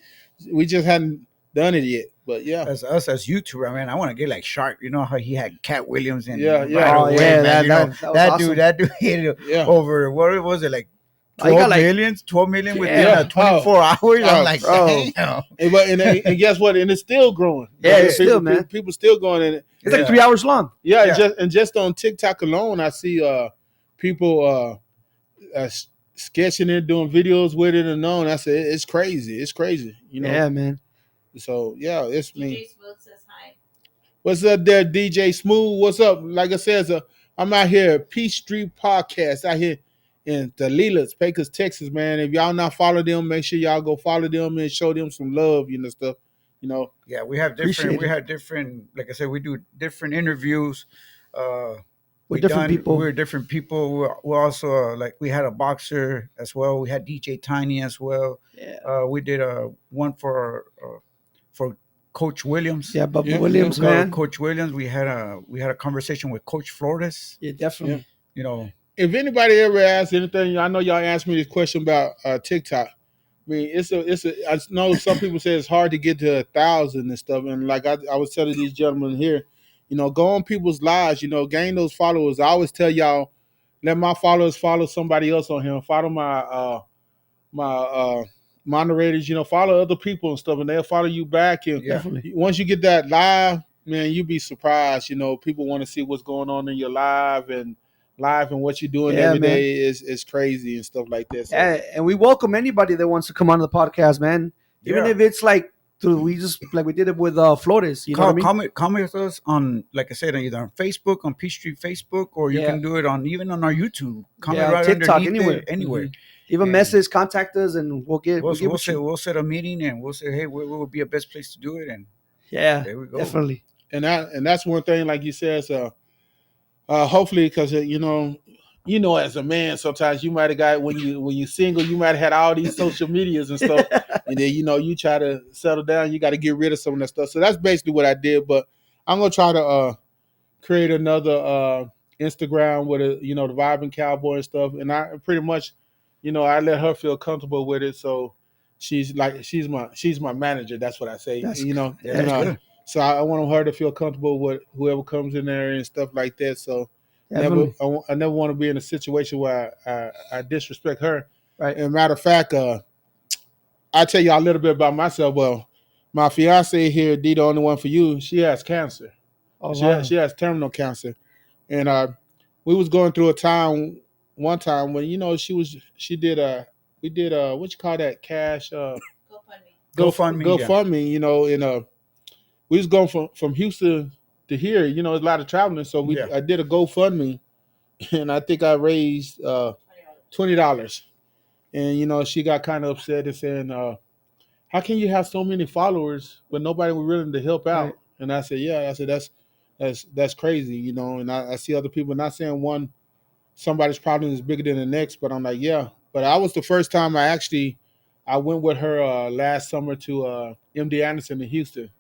We just hadn't done it yet. But yeah, As us as YouTuber, man, I want to get like Sharp. You know how he had Cat Williams and Yeah. right Oh, away, yeah, man, that was awesome. that dude hit it Yeah. over. What was it like? I got 12 million within Yeah. 24 hours. I'm like, bro. damn. and guess what? And it's still growing. Yeah, it's people, still, man. People still going in it. It's like 3 hours long. Yeah, Yeah. Just on TikTok alone, I see people sketching it, doing videos with it, and on. I said it's crazy. It's crazy. Yeah, man. So yeah, it's me. DJ Smooth says hi. What's up there, DJ Smooth? What's up? Like I said, I'm out here at Peace Street Podcast out here in Delilas, Pecos, Texas, man. If y'all not follow them, make sure y'all go follow them and show them some love, stuff. Yeah, we have different, like I said, we do different interviews. With different people. We're different people. We're also like we had a boxer as well. We had DJ Tiny as well. Yeah. We did one for Coach Williams. Yeah, Bubba Yeah. Williams, man. Coach Williams. We had a conversation with Coach Flores. Yeah, definitely. You know, If anybody ever asks anything, I know y'all asked me this question about TikTok. I mean, I know some people say it's hard to get to 1,000 and stuff. And like I was telling these gentlemen here, go on people's lives, gain those followers. I always tell y'all, let my followers follow somebody else on here. Follow my moderators, follow other people and stuff, and they'll follow you back. And Definitely. once you get that live, man, you'd be surprised. People want to see what's going on in your live and what you're doing every day is crazy and stuff like that. So. Yeah, and we welcome anybody that wants to come on the podcast, man. Even if it's like we did it with Flores. You know what I mean? Comment with us on, like I said, either on Facebook, on Peace Street Facebook, or you can do it even on our YouTube. Comment right TikTok, underneath anywhere. Mm-hmm. Even message, contact us, and we'll set a meeting and we'll say, hey, what would be a best place to do it? And yeah, there we go. Definitely. And that's one thing, like you said, Hopefully, because as a man, sometimes you might have got when you single, you might have had all these social medias and stuff, and then you try to settle down, you got to get rid of some of that stuff. So that's basically what I did. But I'm gonna try to create another Instagram with the Vibin Cowboy and stuff, and I pretty much, I let her feel comfortable with it. So she's my manager. That's what I say. That's Yeah, that's good. So I want her to feel comfortable with whoever comes in there and stuff like that. So definitely. I never want to be in a situation where I disrespect her. Right. And matter of fact, I'll tell you a little bit about myself. Well, my fiance here, D, the only one for you, she has cancer. Oh, She wow. she has terminal cancer, and we was going through a time one time when she did we did what you call that cash GoFundMe. GoFundMe, yeah. GoFundMe, and we was going from Houston to here. There's a lot of traveling, so Yeah. I did a GoFundMe, and I think I raised $20, and she got kind of upset and saying, "How can you have so many followers but nobody was willing to help out?" Right. And I said, "Yeah," I said that's crazy, and I see other people not saying somebody's problem is bigger than the next, but I'm like, yeah. But I was the first time I went with her last summer to MD Anderson in Houston,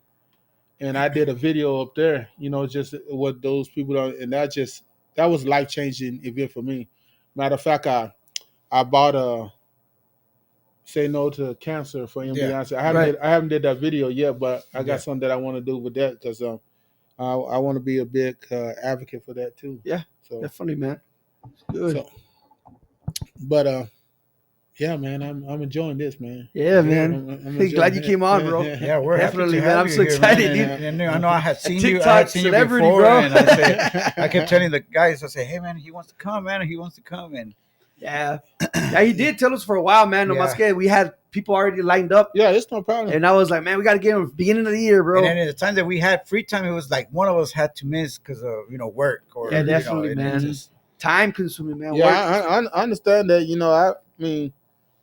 and I did a video up there, just what those people are, and that was a life changing event for me. Matter of fact, I bought a Say No to Cancer for MD Yeah. Anderson. Right. I haven't did that video yet, but I got Yeah. something that I want to do with that because I want to be a big advocate for that too. Yeah. So Definitely, man. Good. so, but yeah, man, I'm enjoying this, man. Yeah, man. I'm Hey, glad you came on, bro. Yeah, we're Definitely, happy to man. have I'm you so here, excited, man. dude. And I know I had seen you. I TikTok had seen you celebrity, before, bro. and I kept telling the guys, I say, "Hey, man, he wants to come, man. He wants to come." And Yeah. Yeah, he did tell us for a while, man. No Yeah. más que we had people already lined up. Yeah, it's no problem. And I was like, man, we got to get him beginning of the year, bro. and then at the time that we had free time, it was like one of us had to miss because of work or Yeah, definitely, and it man. just- Time consuming, man. Yeah, Work. I understand that. I mean,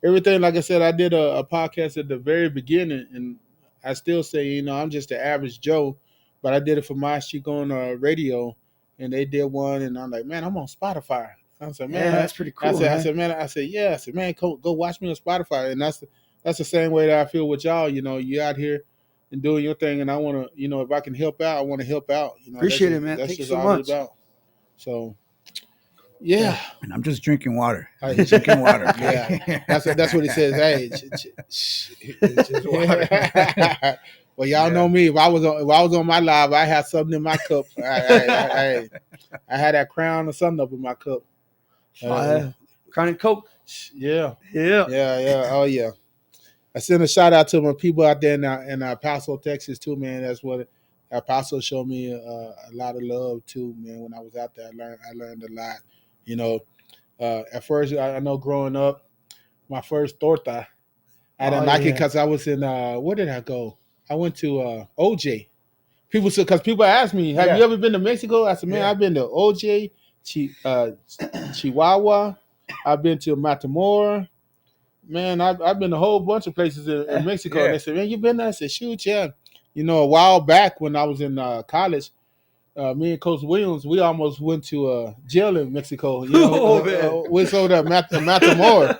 everything. Like I said, I did a podcast at the very beginning, and I still say, I'm just an average Joe, but I did it for my chic on radio, and they did one, and I'm like, man, I'm on Spotify. I said, man, Yeah, that's pretty cool. I said, man, yeah, I said, man, go watch me on Spotify, and that's the same way that I feel with y'all. You out here and doing your thing, and I want to, if I can help out, I want to help out. Appreciate that's it, man. That's Thank you just so all much. it's about. So, yeah. And I'm just drinking water. He's Drinking water. Yeah, that's what he says. Hey, It's just water. well, y'all know me. If I was on my live, I had something in my cup. I had that Crown or something up in my cup. Crown and Coke. Yeah. Yeah. Oh yeah. I send a shout out to my people out there in El Paso, Texas too, man. That's what El Paso showed me a lot of love too, man. When I was out there, I learned a lot. At first, I know growing up, my first torta, I didn't like it because I was in where did I go? I went to OJ. People said because people ask me, "Have you ever been to Mexico?" I said, "Man, I've been to OJ, Chihuahua. I've been to Matamoros. Man, I've been a whole bunch of places in Mexico." And they said, "Man, you been there?" I said, "Shoot, yeah." A while back when I was in college, me and Coach Williams, we almost went to jail in Mexico. We sold at Matamoros.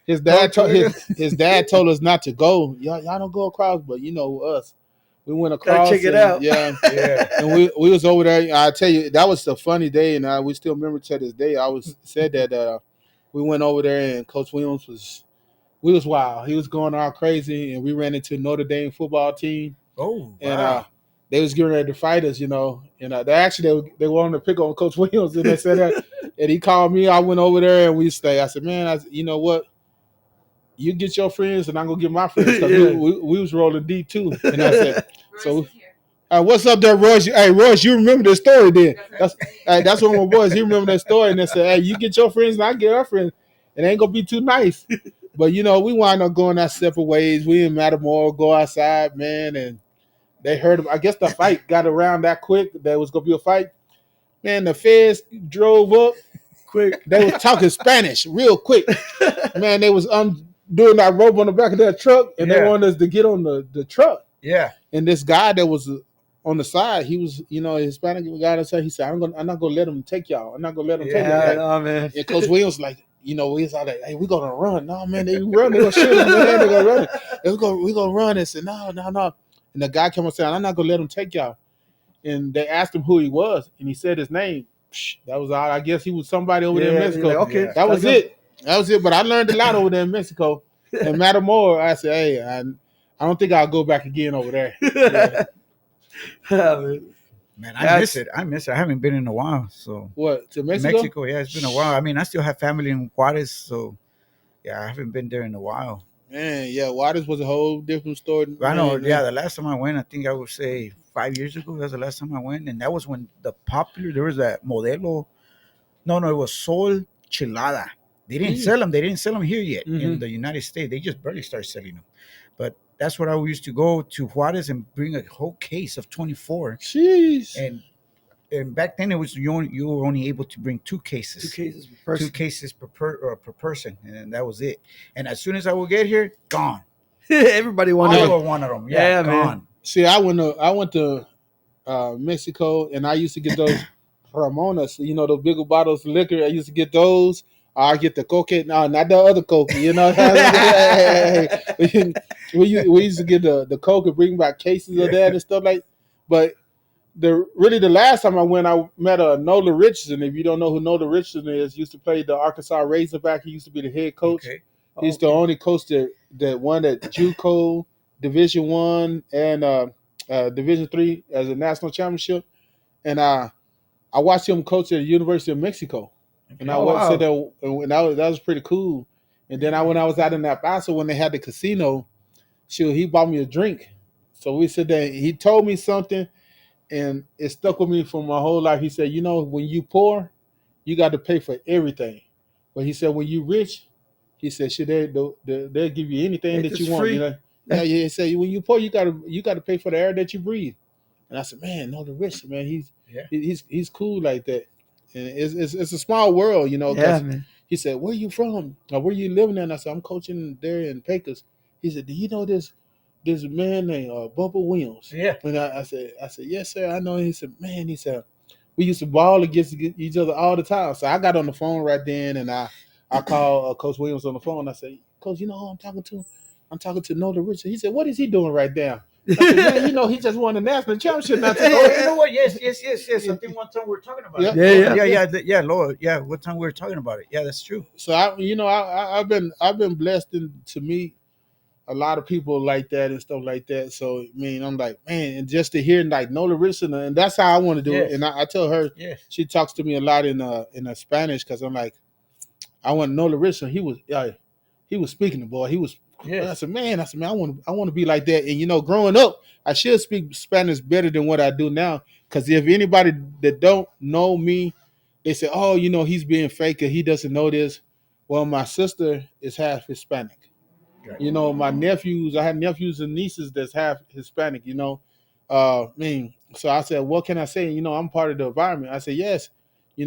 His dad told us not to go. Y'all don't go across, but us. We went across. Gotta check it out. Yeah. And we was over there. I tell you, that was a funny day, and we still remember to this day. I was said that we went over there, and Coach Williams was wild. He was going all crazy, and we ran into Notre Dame football team. Oh, And wow. they was getting ready to fight us, and they wanted to pick on Coach Williams, and they said that, and he called me. I went over there, and we stayed. I said, man, you know what? You get your friends, and I'm gonna get my friends. 'Cause we was rolling deep too. And I said, Royce is here. what's up there, Royce? Hey, Royce, you remember the story then? That's one of my boys. You remember that story? And they said, hey, you get your friends, and I get our friends. It ain't gonna be too nice. But we wind up going our separate ways. We in Matamoros go outside, man, and they heard. I guess the fight got around that quick. There was gonna be a fight. Man, the feds drove up Quick. They was talking Spanish real quick. Man, they was doing that rope on the back of that truck, and they wanted us to get on the truck. Yeah. And this guy that was on the side, he was, a Hispanic guy that said, he said, I'm not gonna let him take y'all. I'm not gonna let him take y'all. Yeah, Like, no, man. and Coach Williams like, we was all like, hey, we're gonna run. No, man, they run, they're gonna shoot him, man, they're gonna run it. We're gonna run. And said, no. And the guy came and said, I'm not gonna let him take y'all. And they asked him who he was, and he said his name. Psh, that was all. I guess he was somebody over there in Mexico. Like, okay, Yeah. That was it. That was it. But I learned a lot over there in Mexico. And Matamor, I said, hey, I don't think I'll go back again over there. Yeah. Yeah, man. Man, I miss it. I haven't been in a while. So What, to Mexico? yeah, it's been a while. I mean, I still have family in Juarez, so yeah, I haven't been there in a while. Man, yeah, Waters was a whole different story. I know. Man, Yeah, the last time I went, I think I would say 5 years ago. That's the last time I went, and that was when there was that Modelo. No, it was Sol Chilada. They didn't sell them. They didn't sell them here yet in the United States. They just barely started selling them. But that's where I used to go to Juarez and bring a whole case of 24. Jeez. And back then it was you were only able to bring 2 cases. 2 cases per person. 2 cases per person, and that was it. And as soon as I would get here, gone. Everybody All wanted but one of them. Yeah, gone. Man. See, I went to Mexico, and I used to get those Ramonas, those bigger bottles of liquor. I used to get those. I get the Coke. No, not the other Coke. We used to get the Coke and bring back cases of that and stuff like. But the last time I went, I met a Nola Richardson. If you don't know who Nola Richardson is, used to play the Arkansas Razorback. He used to be the head coach. Okay. He's the only coach that won at JUCO Division I and Division III as a national championship. And I watched him coach at the University of Mexico. And I said that, and that was pretty cool. And then when I was out in El Paso when they had the casino, he bought me a drink. So we said that he told me something, and it stuck with me for my whole life. He said, when you poor, you got to pay for everything. But he said, when you rich, he said, they'll give you anything that you want. Free. Yeah, he said, when you poor, you gotta pay for the air that you breathe. And I said, man, no, the rich man, he's cool like that. And it's a small world, Yeah, man. He said, where you from? Or where you living at? And I said, I'm coaching there in Pecos. He said, do you know this man named Bubba Williams? Yeah. And I said, yes, sir, I know. He said, we used to ball against each other all the time. So I got on the phone right then, and I called Coach Williams on the phone. I said, Coach, you know who I'm talking to? I'm talking to Nola Richard. He said, what is he doing right there? I said, man, he just won the national championship. I said, Oh, you know what? Yes. I think one time we were talking about it. Yeah, Lord. Yeah, what time we were talking about it. Yeah, that's true. So I've been blessed to meet a lot of people like that and stuff like that. So I'm like, man, and just to hear like Nola Richardson, and that's how I want to do it. And I tell her, she talks to me a lot in Spanish because I'm like, I want Nola Richardson. He was speaking the boy. He was. I said, man, I want to be like that. And growing up, I should speak Spanish better than what I do now. Because if anybody that don't know me, they say, oh, he's being fake or he doesn't know this. Well, my sister is half Hispanic. Right. My nephews, I have nephews and nieces that's half Hispanic. So I said, what can I say? I'm part of the environment. I said, yes. I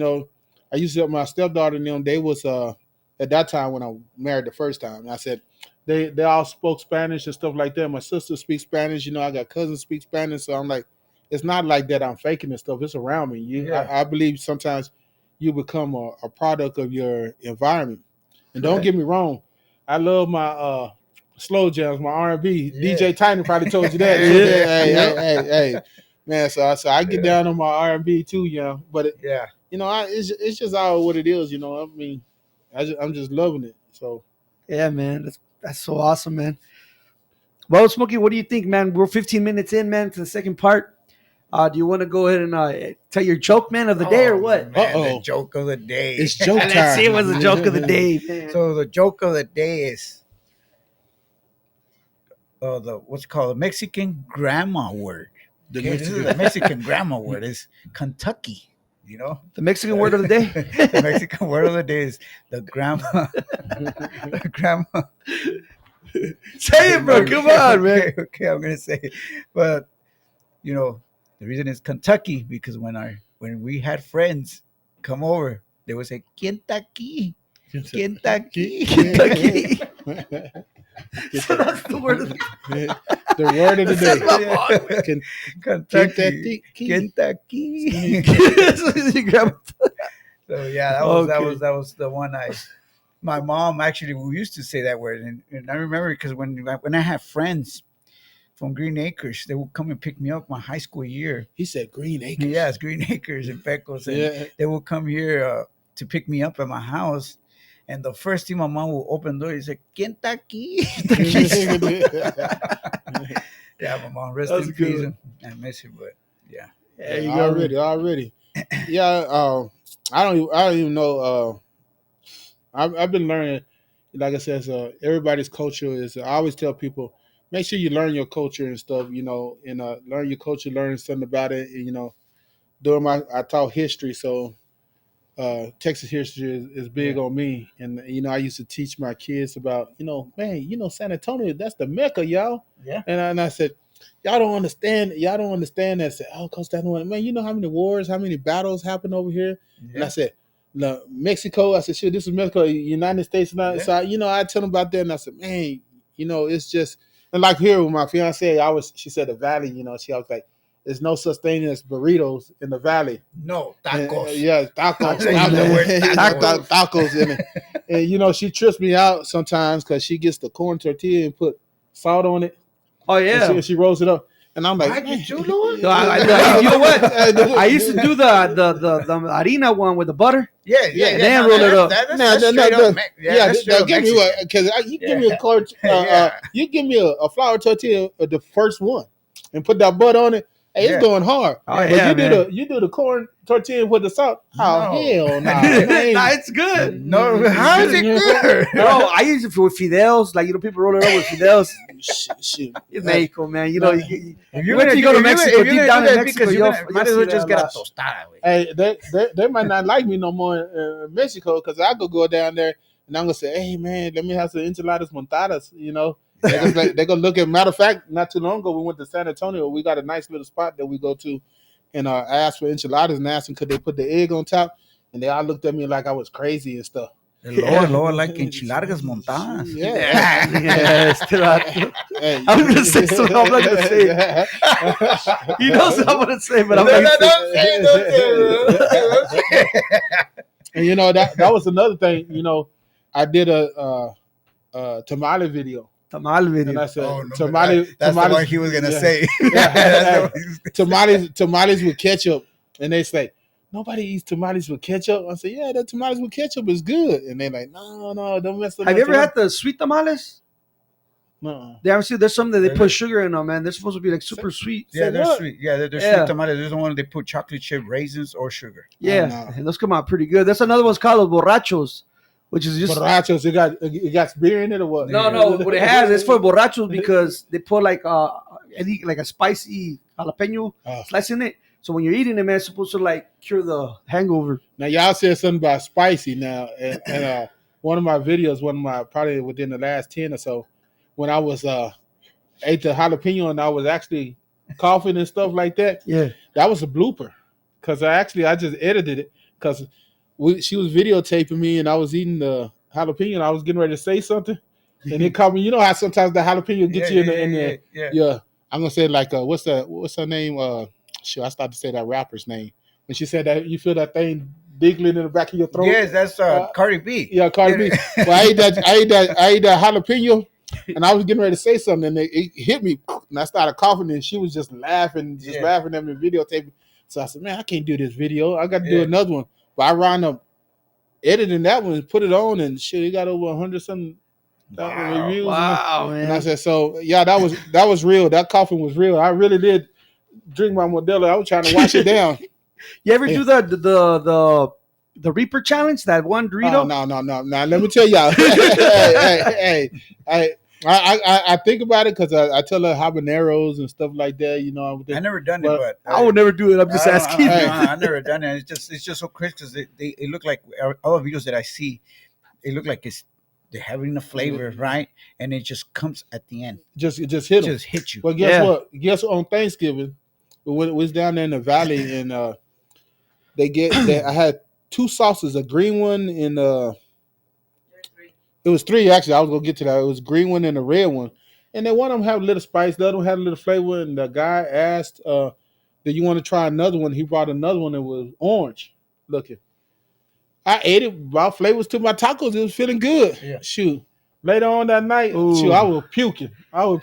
used to have my stepdaughter and them. They was at that time when I married the first time. And I said, they all spoke Spanish and stuff like that. My sister speaks Spanish. I got cousins speak Spanish. So I'm like, it's not like that I'm faking and stuff. It's around me. I believe sometimes you become a product of your environment. And don't get me wrong, I love my slow jams, my R&B. DJ Tiny probably told you that. Hey, man. So I get down on my R&B too, But it's just all what it is. I'm just loving it. So yeah, man, that's so awesome, man. Well, Smokey, what do you think, man? We're 15 minutes in, man, to the second part. Do you want to go ahead and tell your joke, man, of the day or what? The joke of the day. It's joke time. Let's see what's the joke of the day, man. So the joke of the day is what's it called? The Mexican grandma word. The Mexican grandma word is Kentucky. The Mexican word of the day. The Mexican word of the day is the grandma. The grandma. Say it, bro. Come on, man. Okay, I'm gonna say it. But the reason is Kentucky because when we had friends come over, they would say Kentucky. Kentucky. Kentucky. So that's the word of the day. The word of the day. Can, Kentucky. Kentucky. Kentucky. You grab- So yeah, Okay. that was the one I. My mom actually we used to say that word, and I remember because when I had friends from Green Acres, they would come and pick me up my high school year. He said Green Acres. Yes, Green Acres and Pecos, and Yeah. they would come here to pick me up at my house. And the first thing my mom would open the door, he said, Kentucky. Yeah, my mom, rest That's in peace. good. I miss her, but yeah. There you Yeah, go. already. Yeah, I don't even know. I've been learning, like I said, everybody's culture is. I always tell people, make sure you learn your culture and stuff. And learn your culture, learn something about it. And, during I taught history, so Texas history is big on me. And I used to teach my kids about, man, San Antonio, that's the Mecca, y'all. Yeah. And I said, y'all don't understand. Y'all don't understand that. I said, oh, Coach, that one, man, you know how many wars, how many battles happened over here? And I said, no, Mexico. I said, shit, this is Mexico, United States. Yeah. So I tell them about that, and I said, man, it's just, and like here with my fiance, she said the valley. She was like, there's no such thing as burritos in the valley. No, tacos. Yeah, tacos. The word tacos. Tacos in it. And she trips me out sometimes because she gets the corn tortilla and put salt on it. Oh yeah. And she rolls it up. And I'm like, Why man. did you do it? No, you know what? I used to do the harina one with the butter. Yeah, and then roll it up. Give me because you give me you give me a flour tortilla, the first one, and put that butter on it. Hey, it's going hard. Oh, but yeah, you do the corn tortilla with the salt. No. Oh hell no! Nah, it's good. No, how is it good? No, I use it with fidels. Like people roll it up with fidels. Shit. In Mexico, man. You If you're wait till you go to Mexico, if you're deep gonna down do in that, Mexico, because you'll might as well see just that get a a lot. tostada. Hey, they might not like me no more in Mexico because I could go down there and I'm gonna say, hey man, let me have some enchiladas montadas. They're gonna look at. Matter of fact, not too long ago we went to San Antonio. We got a nice little spot that we go to, and I asked for enchiladas and asked them could they put the egg on top, and they all looked at me like I was crazy and stuff. Lord, like enchiladas montadas. Yeah. I was gonna say something. I'm not gonna say it. He knows what I'm gonna say, but I'm not gonna say it. And that was another thing. I did a tamale video. Tamal And video. I said, that's tamales, the one he was gonna say. Tamales with ketchup. And they say, nobody eats tamales with ketchup. I said, yeah, that tamales with ketchup is good. And they're like, no, don't mess up. Have you ever had the sweet tamales? No. They haven't seen. There's some that they put sugar in them, man. They're supposed to be like super sweet. Yeah, they're what? sweet. Yeah, they're Yeah. sweet tamales. There's the one they put chocolate chip raisins or sugar. Yeah, no. and those come out pretty good. That's another one's called los borrachos, which is just Borrachos, it got beer in it or what? no. What it has is for borrachos because they put like a spicy jalapeno slice in it. So when you're eating it, man, it's supposed to like cure the hangover. Now y'all said something about spicy now, and one of my videos, probably within the last 10 or so, when I was ate the jalapeno and I was actually coughing and stuff like that. Yeah, that was a blooper because I just edited it because she was videotaping me and I was eating the jalapeno and I was getting ready to say something and it caught me. You know how sometimes the jalapeno gets you in the yeah. I'm gonna say like what's her name? I started to say that rapper's name when she said that you feel that thing diggling in the back of your throat. Yes, that's Cardi B. Yeah, Cardi B. Well, I ate that jalapeno, and I was getting ready to say something, and it hit me, and I started coughing, and she was just laughing at me, videotaping. So I said, "Man, I can't do this video. I got to do another one." But I wound up editing that one and put it on, and shit, it got over 100 something reviews. Wow, man. And I said, "So yeah, that was real. That coughing was real. I really did drink my Modelo. I was trying to wash it down." You ever do the Reaper challenge? That one Dorito? Oh, no. Now let me tell y'all. I think about it because I tell her habaneros and stuff like that. I never done it, but I would never do it. I'm just asking. I never done it. It's just so crisp because they look like all the videos that I see. It look like they're having a flavor, right? And it just comes at the end. Just hit them. Just hit you. Well, guess what? Guess on Thanksgiving, we was down there in the valley and I had two sauces, a green one and it was three actually. I was gonna get to that. It was green one and a red one, And then one of them had a little spice, the other one had a little flavor. And the guy asked, "Do you want to try another one?" He brought another one that was orange looking. I ate it, brought flavors to my tacos. It was feeling good. Yeah. Shoot. Later on that night, shoot, I was puking. For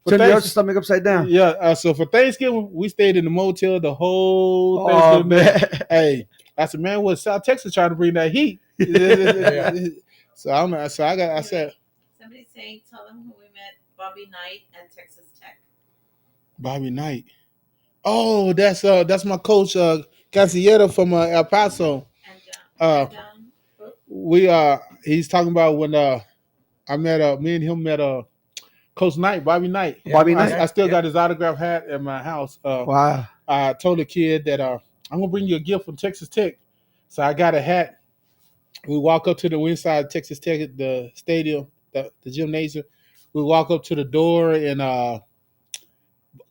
Turn your stomach upside down. Yeah. So for Thanksgiving, we stayed in the motel the whole Oh, Thanksgiving. man. Hey, I said, man, what South Texas trying to bring that heat? So I'm not. So I said, Somebody's saying, tell them who we met, Bobby Knight and Texas Tech. Bobby Knight. Oh, that's my coach, Casillero from El Paso. And Uh, John. we he's talking about when I met me and him met Coach Knight, Bobby Knight. Bobby Knight. I still got his autograph hat at my house. Wow. I told the kid that I'm gonna bring you a gift from Texas Tech, so I got a hat. We walk up to the inside of Texas Tech at the stadium, the gymnasium. We walk up to the door and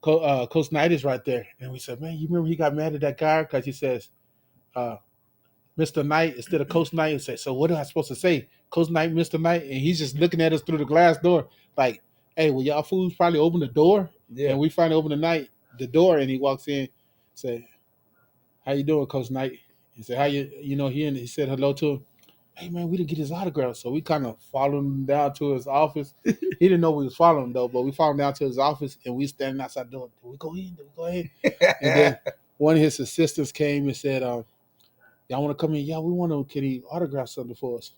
Coach Knight is right there, and we said, "Man, you remember he got mad at that guy because he says, Mr. Knight instead of Coach Knight." And say, "So what am I supposed to say, Coach Knight, Mr. Knight?" And he's just looking at us through the glass door, like, "Hey, well, y'all fools probably open the door." Yeah. And we finally open the door, and he walks in, say, "How you doing, Coach Knight?" He said, "How he said hello to him. Hey man, we didn't get his autograph, so we kind of followed him down to his office. He didn't know we was following him though, but we followed him down to his office, and we standing outside the door. Did we go in? Did we go in? And then one of his assistants came and said, "Y'all want to come in? Yeah, we want to. Can he autograph something for us?"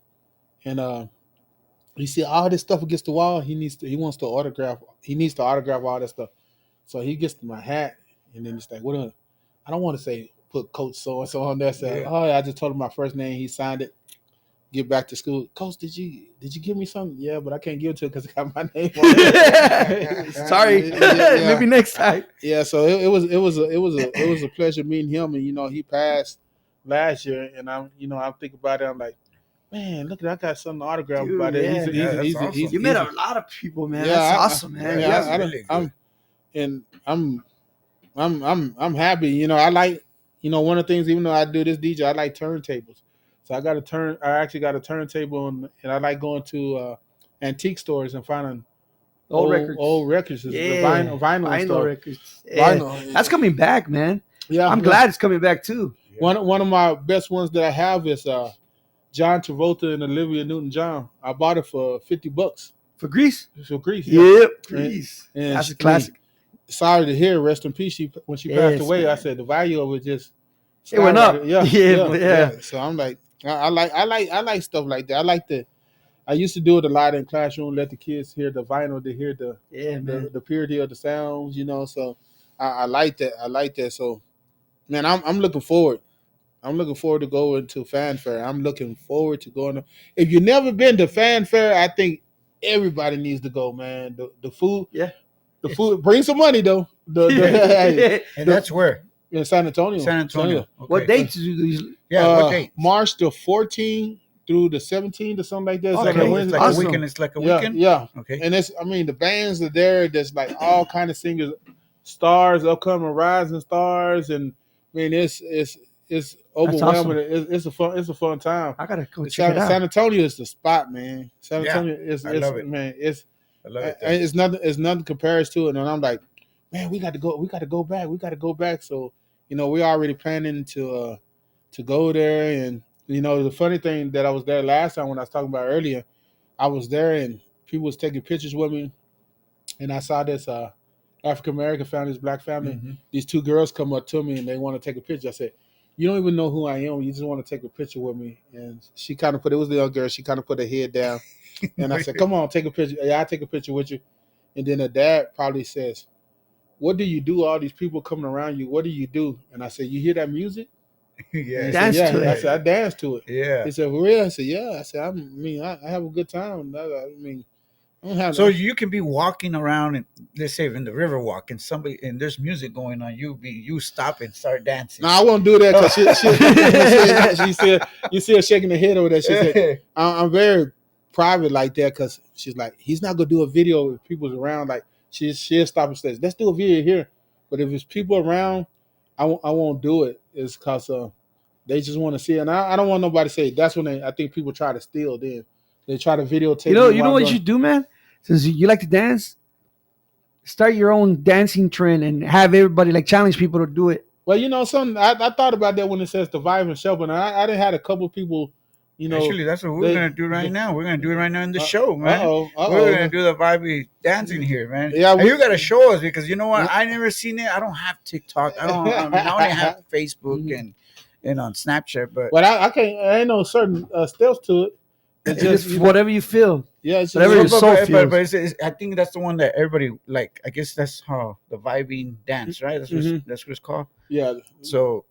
And he said, "All this stuff against the wall. He needs to autograph all that stuff." So he gets my hat, and then he's like, "What? I don't want to say put Coach so and so on there." So I just told him my first name. He signed it. Get back to school. Coach, did you give me something? Yeah, but I can't give it to it because it got my name on it. Sorry. Yeah. Maybe next time. Yeah, so it was a pleasure meeting him, and he passed last year, and I'm thinking about it. I'm like, man, look at I got something autographed Dude, about it. yeah. That's awesome. You met a lot of people, man. Yeah, That's awesome, man. I'm happy. I like one of the things. Even though I do this DJ, I like turntables. So I actually got a turntable, and I like going to antique stores and finding Old records. Old records. Yeah. The vinyl store. records. Yeah. Vinyl. That's coming back, man. Yeah, I'm glad it's coming back too. One of my best ones that I have is John Travolta and Olivia Newton-John. I bought it for $50 For Greece? for Greece. Yep. Greece. And That's a classic. Sorry to hear. Rest in peace. When she passed away, man. I said the value of it just It went up. skyrocketed. Yeah. So I'm like, I like stuff like that. I used to do it a lot in classroom. Let the kids hear the vinyl, to hear the purity of the sounds. So I like that. I like that. So man, I'm looking forward. I'm looking forward to going to fanfare. I'm looking forward to going. If you've never been to fanfare, I think everybody needs to go, man. The food, the food. Bring some money though. And that's where in San Antonio. Okay. What dates do you usually? Yeah, what date? March the 14th through the 17th or something like that. Okay. It's on a It's Wednesday. like Awesome. a weekend. It's like a weekend. Yeah. Okay. And the bands are there. There's like all kind of singers, stars, upcoming rising stars, and I mean it's overwhelming. Awesome. It's a fun time. I gotta go check it out. San Antonio is the spot, man. San Antonio I love it. man. I love it. there. It's nothing compares to it. And I'm like, man, we got to go back. So we're already planning to go there. And the funny thing that I was there last time when I was talking about earlier, I was there and people was taking pictures with me, and I saw this African American family, this black family. Mm-hmm. These two girls come up to me and they want to take a picture. I said, "You don't even know who I am. You just want to take a picture with me." And she kind of it was the young girl. She kind of put her head down, and I said, "Come on, take a picture. Yeah, I'll take a picture with you." And then her dad probably says, "What do you do? All these people coming around you. What do you do?" And I said, "You hear that music?" Yeah. Dance to it. I said, "I dance to it." Yeah. He said, "For real?" I said, "Yeah." I said, I have a good time. I don't have So you can be walking around, and let's say in the river walk, and there's music going on. You stop and start dancing. No, I won't do that because she said, you see her shaking her head over there. She said, I'm very private like that because she's like, he's not going to do a video if people's around. Like, she'll stop and says, let's do a video here. But if it's people around, I won't do it. It's because they just want to see it. And I don't want nobody to say, that's when I think people try to steal then. They try to videotape. You know what you should do, man? Since you like to dance, start your own dancing trend and have everybody like challenge people to do it. Well, you know, something I thought about that when it says the Vibin Shuffle, and I done had a couple people, you know. Actually, that's what we're gonna do right now. We're gonna do it right now in the show, man. Uh-oh. We're gonna do the vibey dancing here, man. Yeah, and you gotta show us because you know what? I never seen it. I don't have TikTok. I only have Facebook and on Snapchat. But I can't. I ain't no certain steps to it. It's just whatever you feel. Yeah, it's whatever your just, soul feels. But I think that's the one that everybody like. I guess that's how the vibing dance, right? That's what it's called. Yeah. So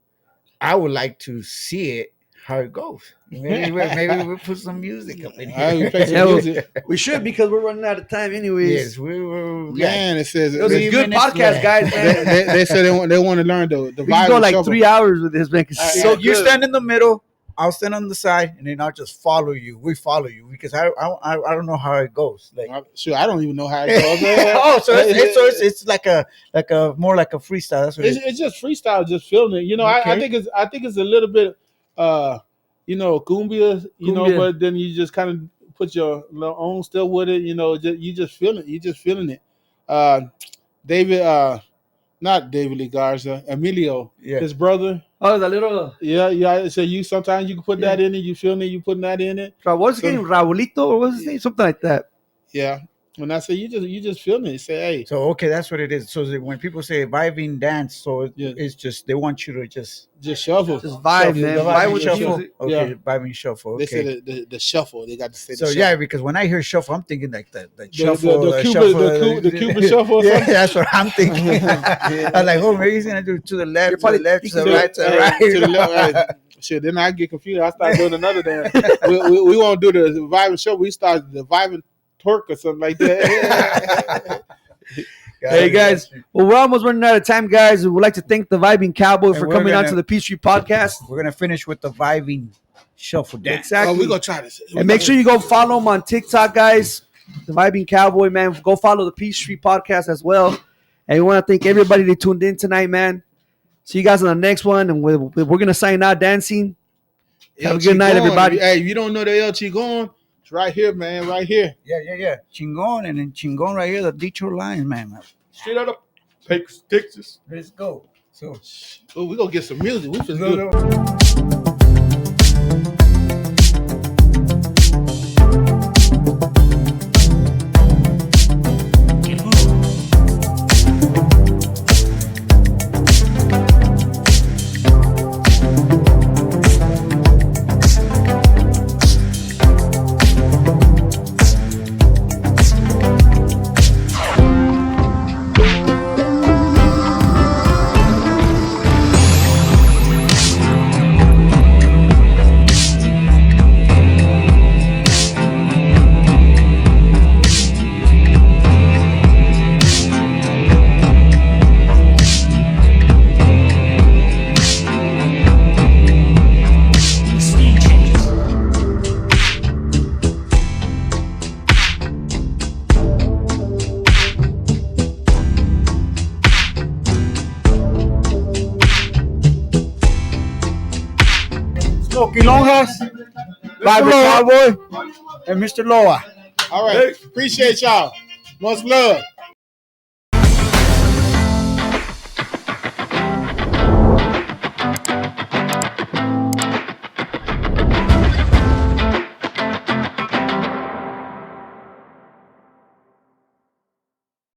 I would like to see it. How it goes. Maybe we'll put some music up in here. Play some music. We should because we're running out of time anyways. Yes, we were. Man, it says it was a good podcast, guys. Man. They said they want to learn the we can go like shuffle. 3 hours with this, man. So you stand in the middle. I'll stand on the side, and then I'll just follow you. We follow you because I don't know how it goes. Like, sure, I don't even know how it goes. Oh, so it's like a more like a freestyle. That's what it's just freestyle, just feeling it. You know, okay. I think it's a little bit, you know, cumbia. You know, but then you just kind of put your own stuff with it. You know, you just feeling it. You just feeling it. David, not David Lee Garza, Emilio, his brother. Oh, the little. Yeah. So sometimes you can put that in it. You feeling it. You putting that in it. What's his name? Raulito or what's his name? Something like that. Yeah. When I say you just feeling it, you say, hey. So okay, that's what it is. So when people say vibing dance, so it's just they want you to just shuffle, just vibe, man. Vibe with shuffle. Okay, vibing shuffle. Okay. They say the shuffle. They got to say. So the shuffle. because when I hear shuffle, I'm thinking like the shuffle, the Cuban shuffle. Or yeah, that's what I'm thinking. I'm like, oh, maybe he's gonna do to the left, to the left, to the right, to the right, to the left. Shit, then I get confused. I start doing another dance. we won't do the vibing shuffle. We start the vibing twerk or something like that. Hey guys, well, we're almost running out of time, guys. We'd like to thank the Vibin Cowboy for coming on to the P Street Podcast. We're gonna finish with the vibing shuffle dance. Exactly. We're gonna try this. And make sure you go follow him on TikTok, guys. The Vibin Cowboy, man. Go follow the P Street Podcast as well. And we want to thank everybody that tuned in tonight, man. See you guys on the next one, and we're gonna sign out dancing. Have a good night, everybody. Hey, if you don't know the El Chingon, it's right here, man. Right here. Yeah. Chingon and then Chingon right here, the Detroit Lions, man. Straight out of Texas. Let's go. So, we're gonna get some music. We just go. Smoky Longhas, Vibin Cowboy, and Mr. Loa. All right. Appreciate y'all. Much love.